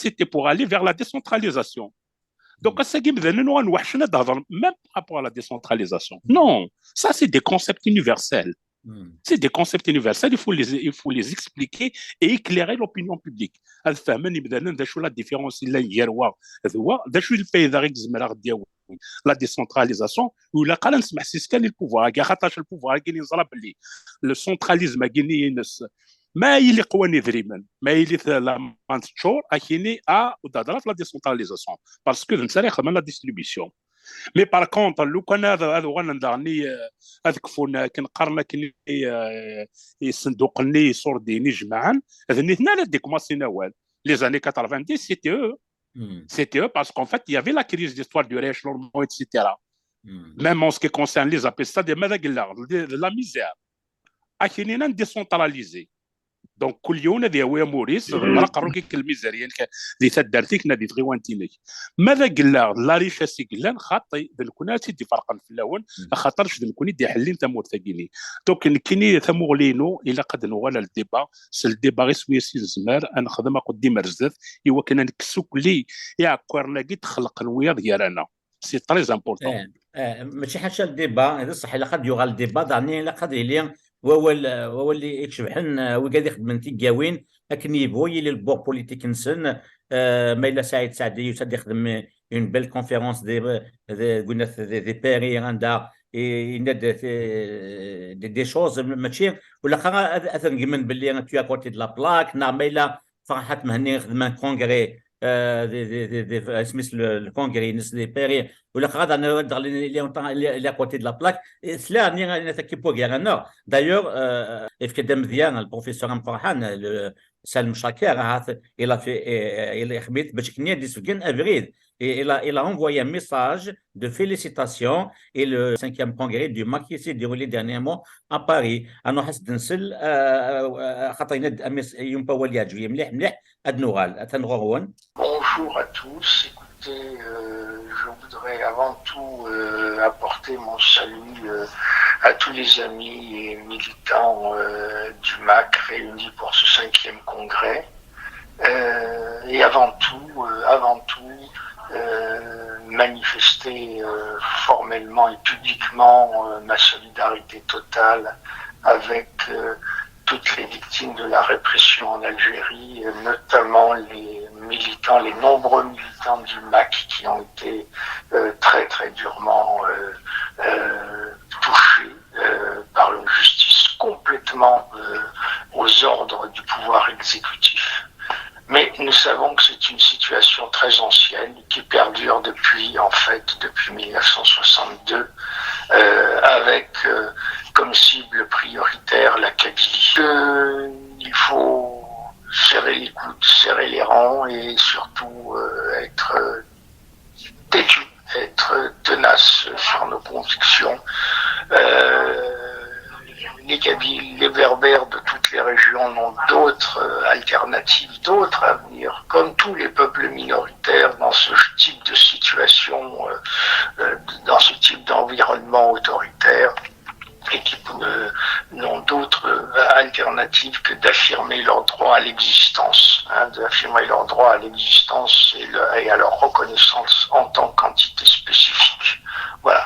Speaker 2: C'était pour aller vers la décentralisation. Donc, même par rapport à la décentralisation. Non, ça, c'est des concepts universels. C'est des concepts universels, il faut les expliquer et éclairer l'opinion publique. La différence, la décentralisation, ou la le pouvoir, le centralisme, ما يلي قواني ذريما ما يلي لا مانتشور اكيني ودادرات لا ديسونتراليزاسيون باسكو نسالي خدمنا لا ديستريبيسيون مي بار كونتر لو كان هذا غندغني هذاك فون كنقارنا كني يصندوق لي صور ديني جماعا هذني ثنا لا ديك ما سيناوال لي زاني 90 c'était eux parce qu'en fait il y avait la crise d'histoire du rééchelonnement etc même en ce qui concerne les appels ça de la misère اكينينا ديسونتراليزي دونك كل يوم هذه هو موريس راه قرروا كيك الميزانيه اللي تدارتيك نادي تغيوانتيني ماذا قلا لا ريشاسي قلا خاطي كنا تيدي فرقا في الاول خاطرش كوني دي حلين تمور ثقيني دونك كيني ثموغلينو الا قد نوال الديبا سل الديبا غير سويسي الزمار انا خدمه قدي مرزف ايوا كنا نكسوك لي يا كورنا كي تخلق الويا ديالنا سي تري امبورطون
Speaker 1: ماشي حاجه الديبا هذا صح الا قد يغال الديبا داني الا قد يلي هو اللي يكشبحن وقاعد يخدم تيكاوين لكن يبغي لي البور بوليتيك نسن ما الا سعيد سعدي يسد يخدم اون بيل كونفيرونس قلنا دي بيري عندها دي شوز ماشي ولا خا اثر نقمن باللي تو كوتي د لا بلاك نا ما الا فرحت مهني خدم كونغري سميس الكونغري نس دي بيري ولا غادا ندير لي كوتي د لا بلاك سلا ني تاكيبو كاع دايوغ اف كدام مزيان البروفيسور فرحان سالم شاكر الى في الى خبيت باش كني ديسكن افريل il a envoyé un message de félicitations et le 5e congrès du MAC qui s'est déroulé dernièrement à Paris. أنا حسد نسل خطينا يوم باوليات جوية مليح أدنوغال أتنغرون.
Speaker 4: Bonjour à tous. Écoutez, je voudrais avant tout apporter mon salut à tous les amis et militants du MAC réunis pour ce 5e congrès. Et avant tout, manifester formellement et publiquement ma solidarité totale avec toutes les victimes de la répression en Algérie, notamment les nombreux militants du MAC qui ont été très très durement touchés par une justice complètement aux ordres du pouvoir exécutif. Mais nous savons que c'est une situation très ancienne qui perdure depuis 1962 avec comme cible prioritaire la Kabylie. Il faut serrer les coudes, serrer les rangs et surtout être têtu, être tenace sur nos convictions. Les Kabyles, les Berbères de toutes les régions n'ont d'autres alternatives, d'autres avenirs, comme tous les peuples minoritaires dans ce type de situation, dans ce type d'environnement autoritaire et qui alternative que d'affirmer leur droit à l'existence, d'affirmer leur droit à l'existence et à leur reconnaissance en tant qu'entité spécifique. Voilà.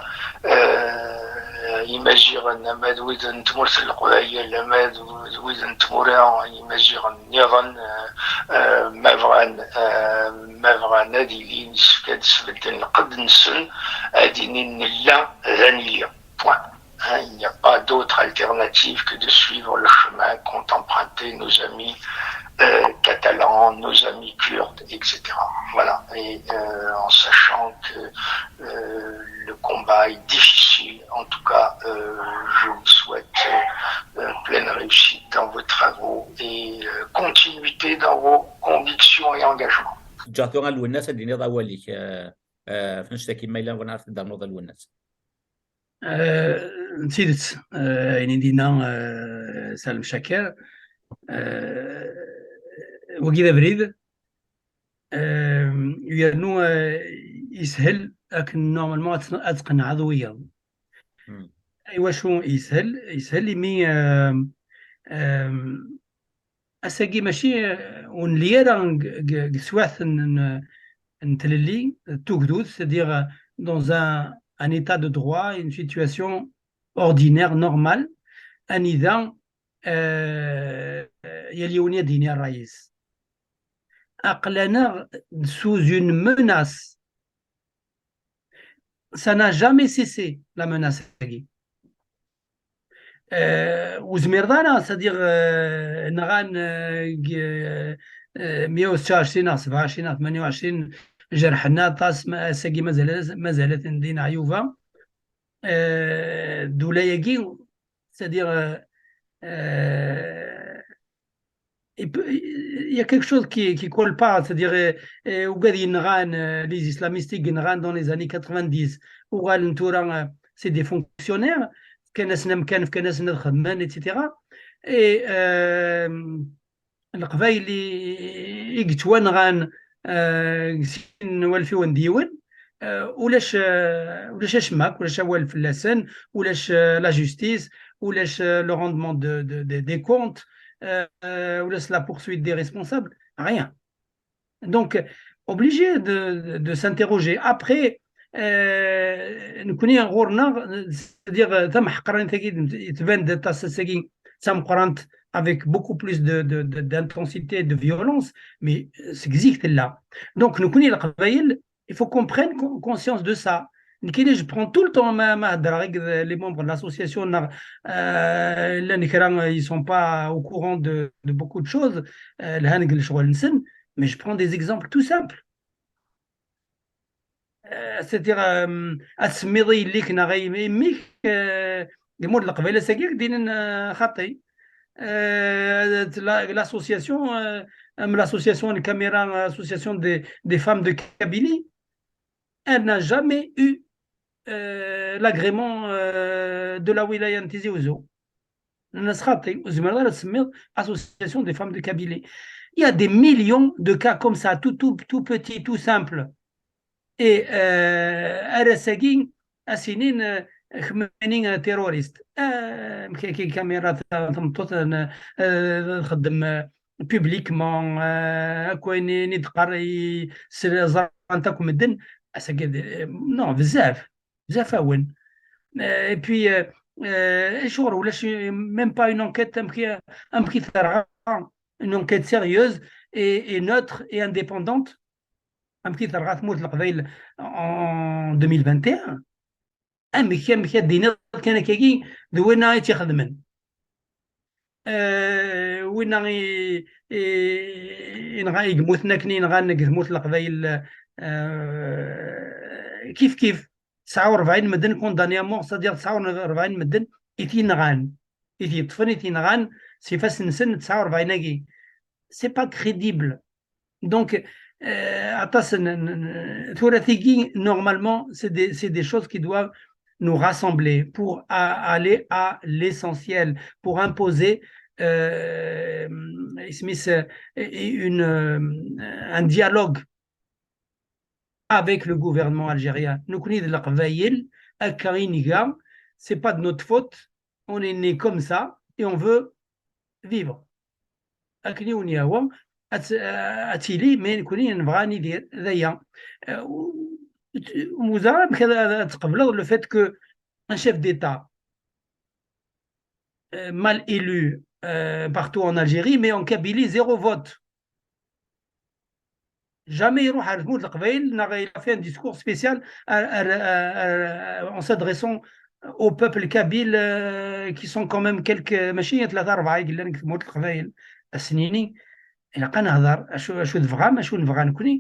Speaker 4: يمجر النمد وإذا تمرت القبائل النمد وإذا تمرا يمجر النظام مافغا نادي سكاد سبدل قد نسن أدينين لا ذانيليا point. Il n'y a pas d'autre alternative que de suivre le chemin qu'ont emprunté nos amis catalans, nos amis kurdes, etc. Voilà. Et en sachant que le combat est difficile, en tout cas, je vous souhaite pleine réussite dans vos travaux et continuité dans vos convictions et engagements.
Speaker 1: جاتو الوناس اللي نضا وليك فنشتا كيما الا ونعرف دا نوض الوناس
Speaker 3: نسيت يعني دينا سالم شاكر وكذا بريد يانو يسهل لكن نورمالمون اتقن عضويا ايوا شو يسهل مي اساقي ماشي ونليا سواث نتللي توكدود c'est-à-dire dans un état de droit, une situation ordinaire, normale, أنذا يليوني ديني الرئيس أقلنا sous une menace. Ça n'a jamais cessé, la menace. وزميردانا c'est-à-dire نغان 126 27 28 جرحنا طاس ساقي مازالت ندينا عيوبة دولاياكي c'est-à-dire il y a quelque chose qui colle pas, c'est-à-dire وقاعد ينغان les islamistes ينغان dans les années 90 وقال نتورا c'est des fonctionnaires كان ناسنا مكان كان ناسنا خدمان etc. et القبائل اللي يقتوان غان والفي ونديون ولاش اشماك ولاش اول فلاسن ولاش لا جوستيس ولاش لو روندمون دي كونت ولاش لا poursuite des responsables, rien. Donc obligé de s'interroger après نكوني غورنا c'est-à-dire تم حقران تاكيد يتبان تاع ساكين تم قرانت avec beaucoup plus d'intensité, de violence, mais c'est existe là. Donc, nous connaissons la Kabaïl, il faut qu'on prenne conscience de ça. Je prends tout le temps les membres de l'association, ils ne sont pas au courant de beaucoup de choses, mais je prends des exemples tout simples. C'est-à-dire, أسميضي اللي كنا غيميك يمود القبيلة ساكيك دين خطي. L'association de caméra, l'association des femmes de Kabylie, elle n'a jamais eu l'agrément de la wilaya de Tizi Ouzou. Association des femmes de Kabylie. Il y a des millions de cas comme ça, tout petit, tout simple. Et Arasagin, Assinin, خمانين تيروريست كي كاميرا تمطط نخدم بوبليكمون كوين ندقر زرانتكم مدن نو بزاف اون اي بي شغل ولاش ميم با اون انكيت امكي ثرغا اون انكيت سيريوز اي نوتر اي انديبوندونت امكي ثرغا تموت القبائل ان 2021 مكي دينا كان كاكي دوينا تيخدمن وين غاي يموتنا كنين غنقموت القبايل كيف 49 مدن كوندانيامون صديق 49 مدن يتينغان يطفن يتينغان سيفاس نسن 49 كي سي با كريديبل دونك ثلاثي normalement c'est des choses qui doivent nous rassembler pour aller à l'essentiel, pour imposer un dialogue avec le gouvernement algérien. Nous connaissons la Qbaïl, c'est pas de notre faute, on est né comme ça et on veut فيفون اكني ونيا هو اتيلي مين كوني نبغى ندير ذايا وزاره كذا تقبل لو فيت كو ان شيف ديتا mal élu partout en Algérie, mais en Kabylie, 0 vote. Jamais يروح à Mout القبائل. Il a fait un discours spécial en s'adressant au peuple kabyle qui sont quand même quelques ماشي 3 4 يقول لك موت القبائل السنيني. إلا بقى نهضر أشو نبغى أشو نبغى نكوني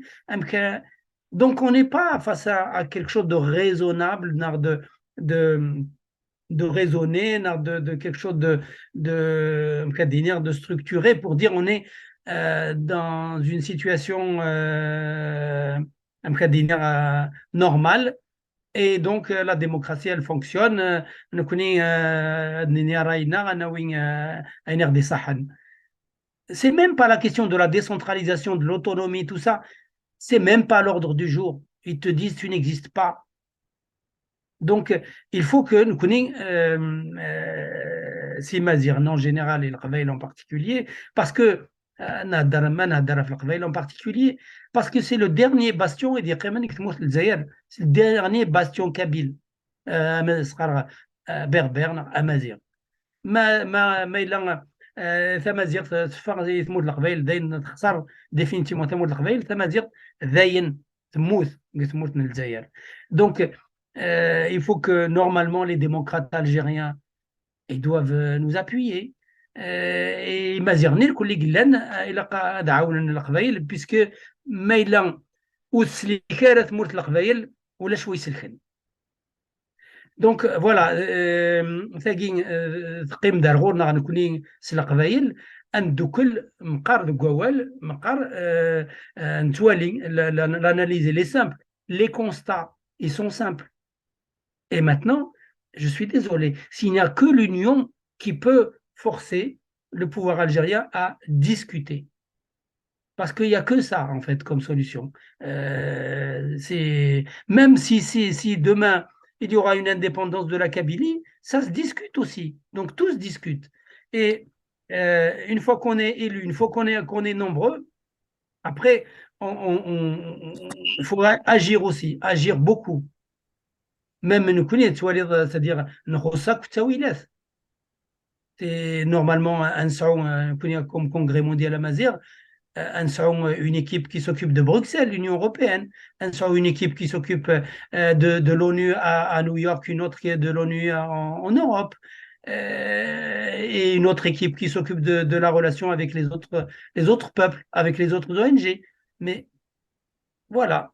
Speaker 3: donc on n'est pas face à quelque chose de raisonnable, de raisonner, de quelque chose de structuré pour dire on est dans une situation normale et donc la démocratie elle fonctionne. C'est même pas la question de la décentralisation, de l'autonomie, tout ça, c'est même pas l'ordre du jour. Ils te disent tu n'existes pas. Donc, il faut que nous connaissions si Mazirn en général et le Qbaïl en particulier, parce que en particulier, parce que c'est le dernier bastion, et c'est le dernier bastion kabyle, berbère, amazir. ما إلا ثمازيغ تفاق زي تموت القبائل داين تخسر ديفينيتيمون تموت القبائل ثمازيغ داين تموت تموت من الجزائر. Donc il faut que normalement les démocrates algériens ils doivent nous appuyer et مازيغني الكل قلان إلا دعونا القبائل puisque ما إلا وسلي كارث تموت القبائل ولا شوي سلخن. دونك فوالا ثاقين تقيم دار غورنا غنكوني سلقبايل ان دوكل مقار دوكوال مقار نتوالي l'analyse elle est simple, les constats ils sont simples et maintenant je suis désolé s'il n'y a que l'union qui peut forcer le pouvoir algérien à discuter parce qu'il n'y a que ça en fait comme solution. C'est même si demain il y aura une indépendance de la Kabylie, ça se discute aussi. Donc tous discutent. Et une fois qu'on est élu, une fois qu'on est nombreux, après, il faudra agir aussi, agir beaucoup. Même nous connaissons, c'est-à-dire c'est normalement un comme congrès mondial à Mazir, une équipe qui s'occupe de Bruxelles, l'Union européenne, une équipe qui s'occupe de l'ONU à New York, une autre qui est de l'ONU en Europe, et une autre équipe qui s'occupe de la relation avec les autres peuples, avec les autres ONG. Mais voilà,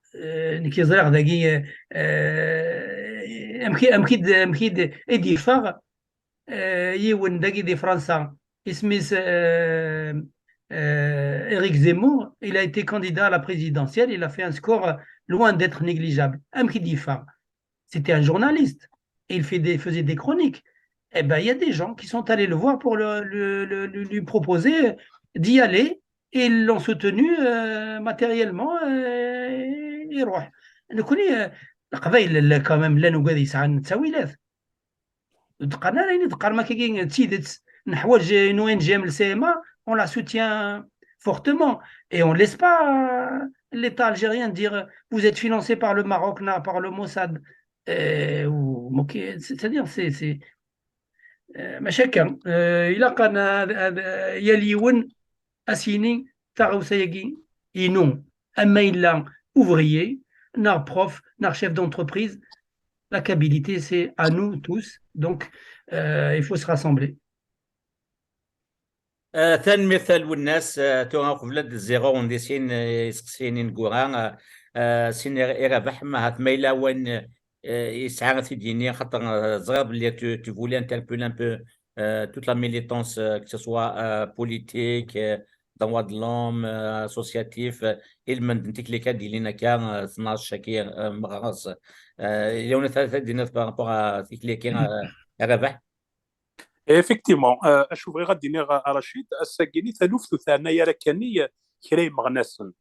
Speaker 3: يدير فار يون داكي دي فرنسا اسميس Éric Zemmour, il a été candidat à la présidentielle, il a fait un score loin d'être négligeable. Amkhidifa, c'était un journaliste, et il faisait des chroniques. Eh ben, il y a des gens qui sont allés le voir pour lui proposer d'y aller, et ils l'ont soutenu matériellement. Nous connaissons quand même là nous قاعد يسعى نتساويلات. دقنا راني دقر ما كاين تسيدت نحواج نو ان جي ام السيما. On la soutient fortement et on ne laisse pas l'État algérien dire vous êtes financé par le Maroc, par le Mossad. C'est-à-dire, c'est chacun. Il a quand Yaliwen Assini, Tarousayagi, Inou, Amaïlan, ouvrier, nar prof, nar chef d'entreprise. La Kabylie, c'est à nous tous. Donc, il faut se rassembler.
Speaker 1: ثاني مثال والناس توغا قبل الزيرو وندي سين نقورا سين ربح ما هات ميلا وين يسعى في ديني خاطر زغاب اللي tu voulais interpeller un peu toute la militance que ce soit politique droits de l'homme associatif ilman نتيك لي كان ديالنا كان 12 شكير مغرس اليوم ثلاثه دينا بارابور تيك لي كان ربح.
Speaker 2: effectivement اشوف غير غادي رشيد الساكيني ثلوث ثانيه ركاني كري مغناسن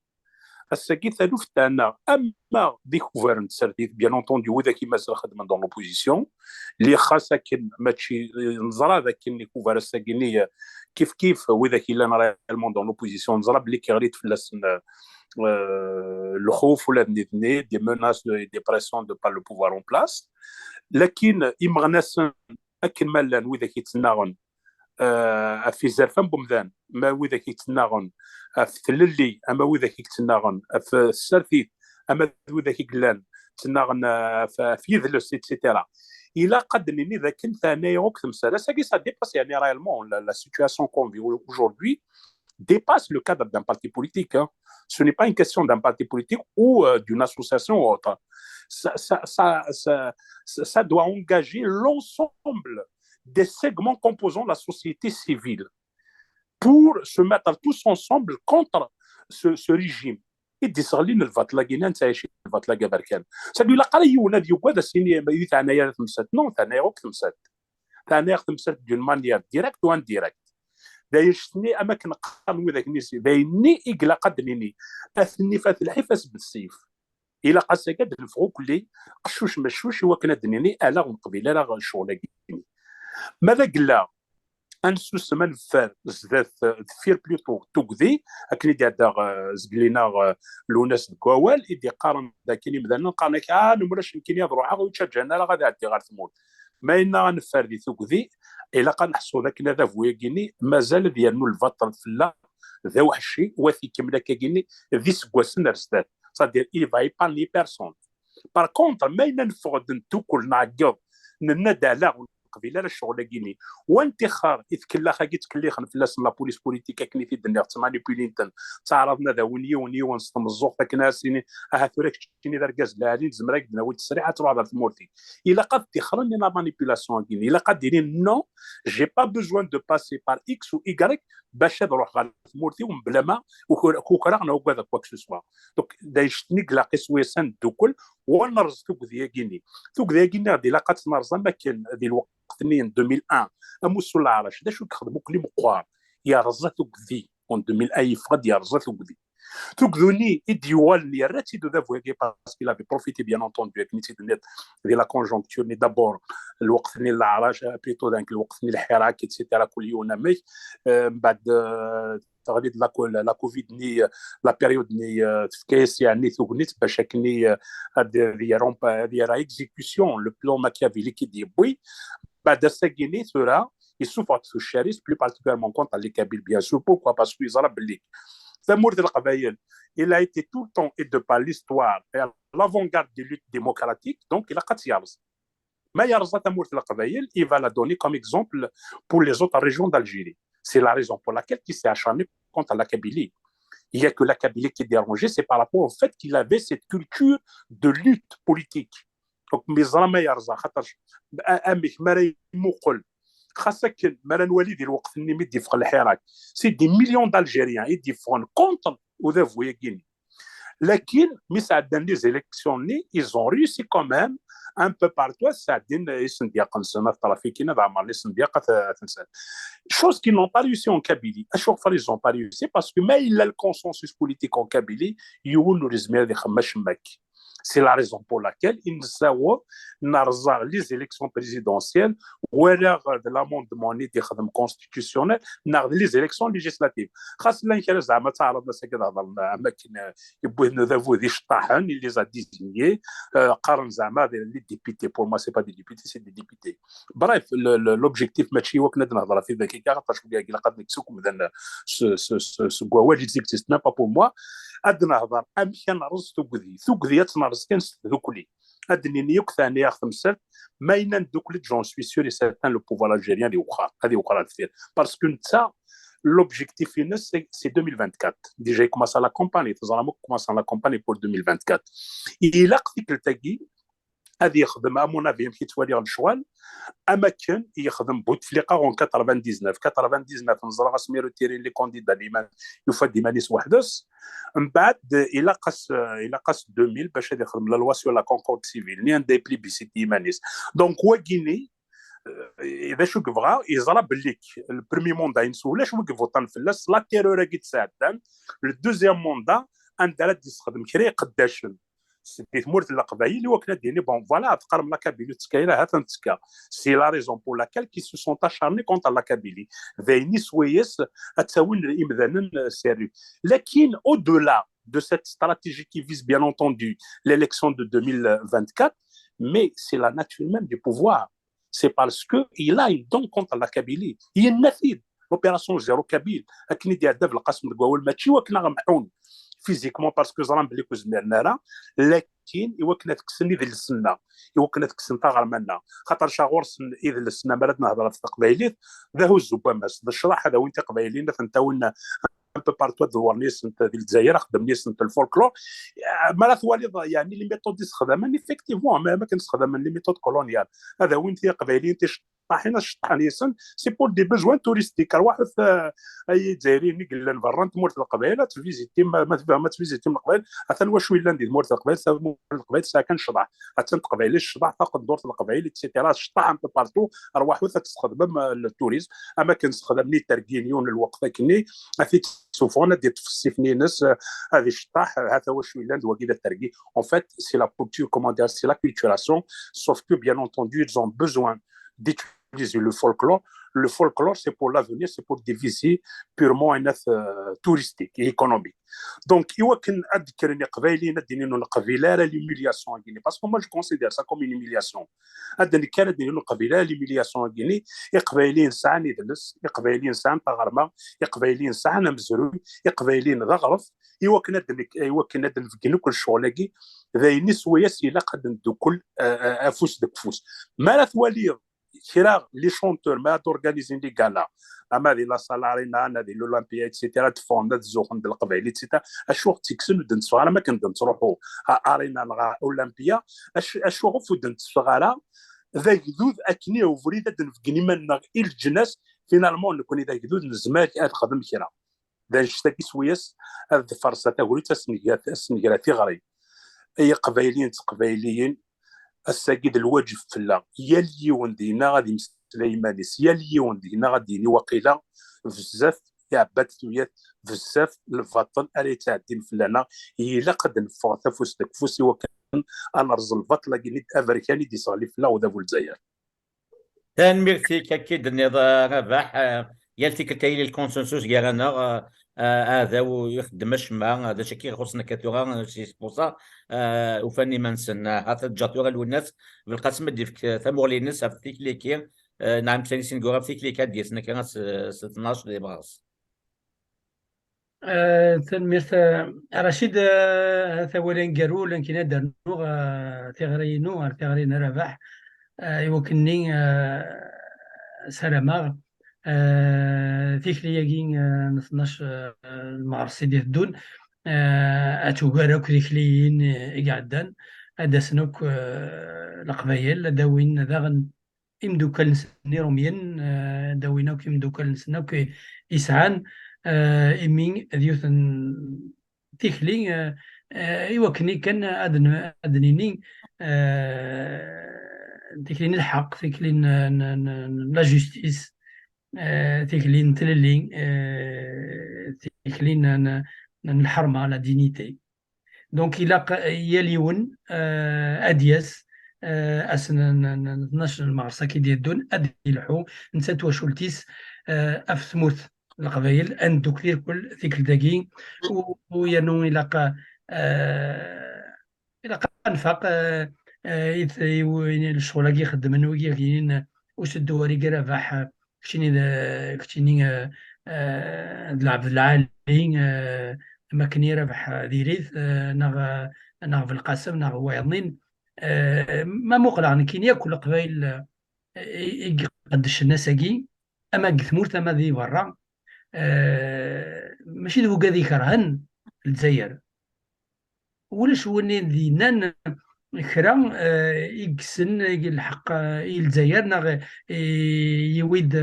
Speaker 2: الساكي ثالوف تاعنا اما ديكوفير نتسرديت بيان اونتوندي وذا كي مازال خدمه دون لوبوزيسيون اللي خاصه كن ماشي نزرا ذاك ديكوفير الساكينيه كيف وذا كي لا ريالمون دون لوبوزيسيون نزرا بلي كي غادي تفلس الخوف ولا دي menaces et des pressions de par le pouvoir en place لكن إمغناس أكن مالان وذا كي تناغن في زرفان بومذان ما وذا كي تناغن في تللي اما وذا كي تناغن في السرثيت اما وذا كي قلان تناغن في يذلس ايتترا الى قد ني ذا كنت انايا وقت مساله ساكي سا ديباس يعني réellement la situation qu'on vit aujourd'hui dépasse le cadre d'un parti politique. Hein. Ce n'est pas une question d'un parti politique ou d'une association ou autre. Ça doit engager l'ensemble des segments composant la société civile pour se mettre tous ensemble contre ce régime. Et ديسغلين الفاتلاقينا نتايشي الفاتلاقا بركان سالو لا قال يونا ديو كذا سيني ما يتعنايا تمسات نو ثاني وقت تمسات ثاني وقت تمسات دون مانيير ديريكت وان ديريكت دايشتني اماكن قام وذاك نيسي دايني اقلا قدنيني اثني فات الحفاس بالسيف الى قاسا كاد الفغو كلي قشوش مشوش وكنا دنيني الا ونقبيله لا الشغل ماذا قلا انسوس من فار زدات فير بلوتو توكذي اكني دادا زقلينا لوناس كوال يدي قارن ذاكني مثلا قالنا نمرش يمكن يضرو عاود تشجعنا لا غادي عدي غير ثمود ما إنا نفار دي توكذي الا قنحصو ذاك هذا فويكيني مازال ديالو الفطر فلا ذا وحشي وثي كملا كاكيني ذي سكواسن رزدات صادير اي فاي باني بيرسون بار كونتر ما إنا نفقد نتوكل نعقب ننادى على قبيله الشغل كيني وانتخار اذ كلا خاكي تكليخن فلاس لا بوليس بوليتيكا كني في الدنيا تمانيبيلينتن تعرضنا ذا وني ونستم الزوق ذاك ناسيني ثوريك تشيني ذا ركاز لاعلين زمراك دنا السريعه تروح على ثمورتي الا قد تخرني لا مانيبيلاسيون كيني الا قد ديرين نو جي با بوزوان دو باسي بار اكس و ايغريك باش نروح على ثمورتي وبلا ما وكراغنا وكذا كواك سو سوا دونك دايشتني كلاقي سويسان دوكل ونرز توك ذياكيني غادي لاقات نرز ما كان ذي الوقت 2001 اموسو العرش دا شو تخدموا كلي مقوار يا رزاتو كذي اون 2001 يفقد يا رزاتو كذي توكذوني ايديوال ني راتي دو دافو كي باسكو لا بروفيتي بيان اونتوندو كنيتي ديال لا كونجونكتور ني دابور الوقت ني العرش بليتو دانك الوقت ني الحراك ايتترا كل يوم مي بعد تغليد لا كوفيد ني لا بيريود ني تفكيس يعني ثوغنيت باش كني دي رومبا دي را اكزيكسيون لو بلان ماكيافيليكي دي بوي بعد ساكيني ثورا يسوفر الشريس بلو بارتيكولارمون كونت لي كابيل بيان سور بوركوا باسكو يزرب باللي ثمور القبائل il a été tout le temps et de par l'histoire et à l'avant-garde des luttes démocratiques donc il a قد يرز ما يرز ثمور القبائل il va la donner comme exemple pour les autres régions d'Algérie c'est la raison pour laquelle il s'est acharné contre la Kabylie. Il n'y a que la Kabylie qui est dérangée, c'est par rapport au fait qu'il avait cette culture de lutte politique. Donc, مزرما يرزا خاطر امك مرا يموقل خاصك مرا نولي ديال الوقت اللي مدي في الحراك سي دي مليون دالجيريان يديفون كونتر وذا فويكيني لكن مي ساعدنا لي زيليكسيون ني ils ont réussi quand même un peu partout ساعدين يسندياق نسنا الترافيكين هذا عمر لي سندياق تنسى chose qu'ils n'ont pas réussi en Kabylie à chaque fois ils n'ont pas réussi parce que mais il a le consensus politique en Kabylie يقولوا رزمير دي خماش مك. C'est la raison pour laquelle il nous les élections présidentielles ou de l'amendement constitutionnel, les élections législatives. Il les a désignés. Les députés, pour moi, ce n'est pas des députés, c'est des députés. Bref, l'objectif, ce n'est pas pour moi. أدنى هضر أمشان رز توكذي تنرز كان ذوكلي أدني نيوك ثاني أخذ مسر ما ينان دوكلي جون سوي سور سيرتان لو بوفوار الجيريان هذه وقرا كثير باسكو نتا l'objectif final c'est 2024 déjà il commence à la campagne تزرمو commence à la campagne pour 2024 il a قتل تاقي هذه يخدم امون افي يمشي توالي الشوال اما كان يخدم بوتفليقه اون 99 نزرع سميرو تيري لي كونديدا ليمان يفدي مانيس وحدس من بعد الى قاس 2000 باش يخدم لا لوا سو لا كونكورد سيفيل ني اندي بلي بيسيتي مانيس دونك واكيني اذا شو كفغا يزرب بالليك البريمي موندا ينسولاش وقف وطن فلاس لا تيرور كي تساعدان الدوزيام موندا اندرا يستخدم كري قداش سديت مورت القبائل وكنا ديني بون فوالا تقرب لا كابيلي تسكايلا ها تنتسكا سي لا ريزون بور لاكال كي سو سون تاشارني كونتر لا كابيلي ذايني سويس اتساوين الامذان سيري لكن او دولا de cette stratégie qui vise bien entendu l'élection de 2024, mais c'est la nature même du pouvoir. C'est parce qu'il a une don contre la Kabylie. Il y a une l'opération Zéro Kabyle. أكني دي هدف القسم القوال ماشي وكنا غمحون فيزيكمون باسكو زران بلي كوزمرنا لكن يوكنا تكسني ذي السنة يوكنا تكسن تاغر منا خاطر شاغورس إذا السنة مالتنا هضرة في تقبايليت ذا هو الزبامس ذا الشرح هذا وين تقبايلين ثنتاولنا un peu partout دورنيس انت في الجزائر خدمنيس انت الفولكلور مرات والد يعني لي ميثود يستخدمها ايفيكتيفمون ما كنستخدم لي ميثود كولونيال هذا وين تي قبايلين طاحين شطحانيسن سي بور دي بوزوان توريستيك واحد اي جزائري قال لنا برا انت مورت القبائل تفيزيتي ما تفيزيتي من القبائل حتى واش ولا ندير مورت القبائل ساكن شطح حتى القبائل الشطح تاخذ دور القبائل اكسيتيرا شطح ان بو بارتو ارواح تستخدم التوريزم اما كنستخدم لي تركينيون الوقت كني في سوفون ديت في السيفنينس هذه الشطح هذا واش ولا ندوى كذا التركي en fait c'est la culture comment dire c'est la culturation sauf que bien entendu ils ont besoin d'utiliser le folklore. Le folklore, c'est pour l'avenir, c'est pour des visées purement touristiques et économiques. Donc, il y a qu'un adhérent قبائلي نديني نو القبيلة l'humiliation en Guinée parce que moi je considère ça comme une humiliation. هذا كان نديني نو القبيلة l'humiliation en Guinée يقبائلي إنسان يدلس يقبائلي إنسان تغرمة يقبائلي إنسان مزروي يقبائلي نغرف يوكن ندن في جنوب كل شغلكي ذي نسوي يسيلا قد ندو كل أفوس دكفوس ما لا ثوالي كرا لي شونتور ما تورغانيزين لي غالا اما دي لا سالارينا انا دي الاولمبيا ايتترا تفوند الزوخن ديال القبائل ايتترا اشوغ تيكسن ودن صغار ما كندن تروحوا ارينا اولمبيا اشوغ فودن صغار ذا يذوذ اكني وفريده دن في كنيمان الجناس فينالمون نكون ذا يذوذ نزمات ادخدم كرا ذا نشتكي سويس هذا فرصه تقولي تسنيات غري اي قبائليين الساقيد الواجب في الله يلي وندينا غادي سليمانيس يلي وندينا غادي وقيله بزاف يعبات تويات بزاف الفاطن اري تعدين فلانا الا قد نفوق تفوس تكفوسي وكان انا رز الفاطله كي افريكاني دي صالي فلا وذا الجزائر
Speaker 1: تان ميرسي كاكيد النظام رباح يالتي كتايلي الكونسنسوس كيرانا هذا ويخدم مع هذا شكي خصنا كاتورا سي بوصا وفاني ما نسنا حتى جاتورا الناس بالقسم ديك ثمور لي الناس في كليكي نعم ثاني سنغورا في كليكات ديالنا كان 12 دي باس
Speaker 3: تنميت رشيد ثولين قالوا لكن هذا نوغ تغرين رباح يوكني سلامة فيك لياكين 12 المعرس ديال الدون اتوغاراك ديك ليين قعدان هذا سنوك القبايل داوين داغن امدوكال نسني روميان داوينا كي امدوكال نسناك يسعان امين ديوثن تيكلي يوكني كان ادنيني تيكلين الحق تيكلين لا جوستيس تيكلين تللين تيكلين الحرمة لا دينيتي دونك إلا يليون أدياس أسن 12 المعرسة كي ديال الدون أدي الحو نسات وشولتيس أفثموث القبائل أن تكثير كل ذكر داكي وينو إلا نفاق الشغل كي يخدم وكي كاينين واش الدواري كرافاح كشيني العبد العالي ما كان يربح ديريث ناغ في القسم ناغ وايضين ما مقلع كاين ياكل قبائل قدش الناس كي اما قثمورت اما ذي برا ماشي ذو قاذي كرهن الجزائر ولاش وني ذينان كرا يقسن الحق الجزائر ناغ يويد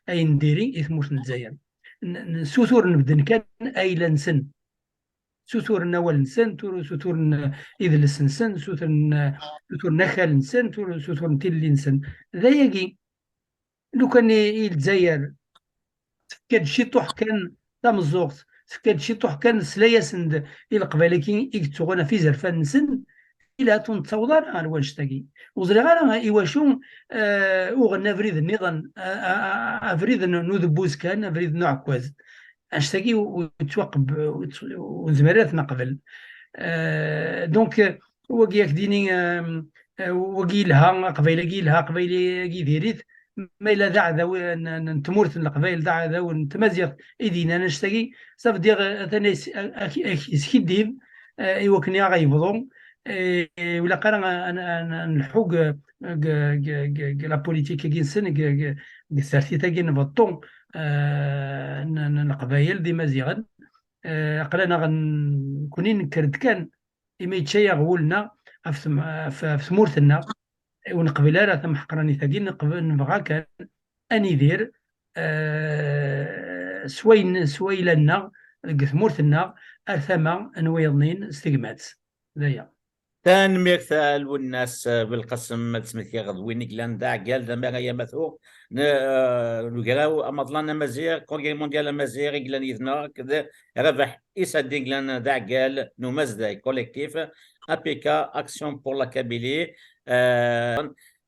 Speaker 3: اين ديري يثموت الجزائر سوثور نبدن كان ايلا نسن سوثور نوال نسن سوثور إذلس نسن سوثور نخال نسن سوثور نتيلي نسن ذا يجي لو كان الجزائر كان شي طوح كان تام الزوغت كان شي طوح كان سلايا سند إلى قبالة كي يكتغونا في زرفان نسن إلا تنتصوض على الوانشتاقي وزري غالا إيواشو وغنا فريد النظام أفريد نوذبوز كان أفريد نعكواز أشتاقي وتوقب وزمرات نقبل دونك وكياك ديني وقيلها قبيلة ديريت ما إلا داع ذو نتمورت القبائل داع ذو نتمازيغ إيدينا نشتاقي صاف ديغ ثاني سكيديب إيوا كني غايبضو ولا قرا نحوق لا بوليتيك كينسن سارتي تاكي نبطو القبائل دي مزيغا قرانا غنكوني نكرد كان إما يتشيغ ولنا في ثمورتنا ونقبل راه ثم حقراني ثاقي نبغى كان اني دير سوي لنا ثمورتنا ارثما نويضنين ستيغمات ذايا
Speaker 1: كان ميرثال والناس بالقسم تسمثي غضوين كلان داع قال ذا ما غيا مثو نقراو امضلانا مزير كونغري مونديال مزير كلان يذنا كذا ربح يسدين كلان داع قال نمزدا كوليكتيف ابيكا اكسيون بور لا كابيلي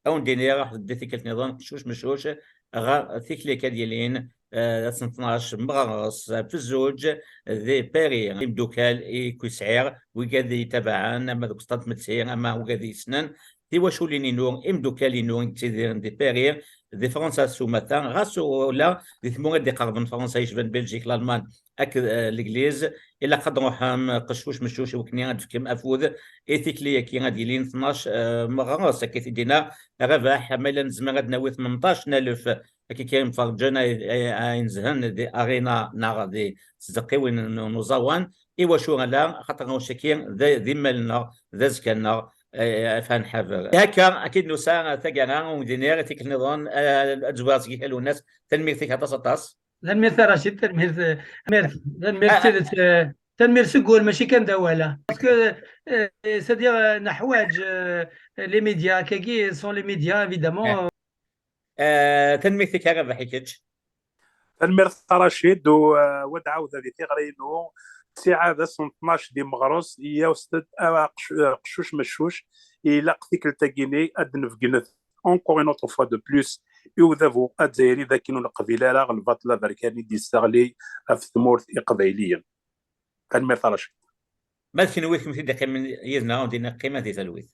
Speaker 1: اون دينير راح ديتيك النظام شوش مشوش غا ثيكليكا ديالين 12 مغرس في الزوج ذي باري مدوكال كيسعير وكادي تبعان اما ذوك سطات متسير اما وكادي سنان دي واشو لي نون امدوكالي نون تيدير دي باري دي فرنسا سومتا غاسو ولا دي ثمور دي قرب من فرنسا يشبن بلجيك الالمان اك الانجليز الا قد نروحهم قشوش مشوش وكني كيم افوذ ايثيكليا كي غادي لين 12 مغرس كي دينا ربح مالا نزمر ناوي 18000 كي كاين فرجنا ينزهن دي ارينا نار دي صدقي وين نوزاوان ايوا شو غلا خاطر وشكين ذي مالنا ذا زكنا فان حافر هكا اكيد نسا ثقنا ودينير تيك النظام الجوار كيحلوا الناس تنمير فيك حتى 16
Speaker 3: تنمير رشيد تنمير سكول ماشي كان دوله باسكو سادير نحواج لي ميديا كي سون لي ميديا ايفيدامون
Speaker 1: تنمير فيك هذا حكيتش
Speaker 2: تنمير رشيد ودعوا ذا تيغرينو ساعة 12 دي مغروس يا وستد قشوش مشوش إلا قتيك التاكيني أدن في قنث encore une autre fois de plus يوذفو أدزايري ذاكينو القبيلة لا غلبات لا بركاني دي استغلي في ثمورت قبيليا تنمير رشيد
Speaker 1: ما شنو ويك مثل دقيقة من يزنا ودينا قيمة دي تلويث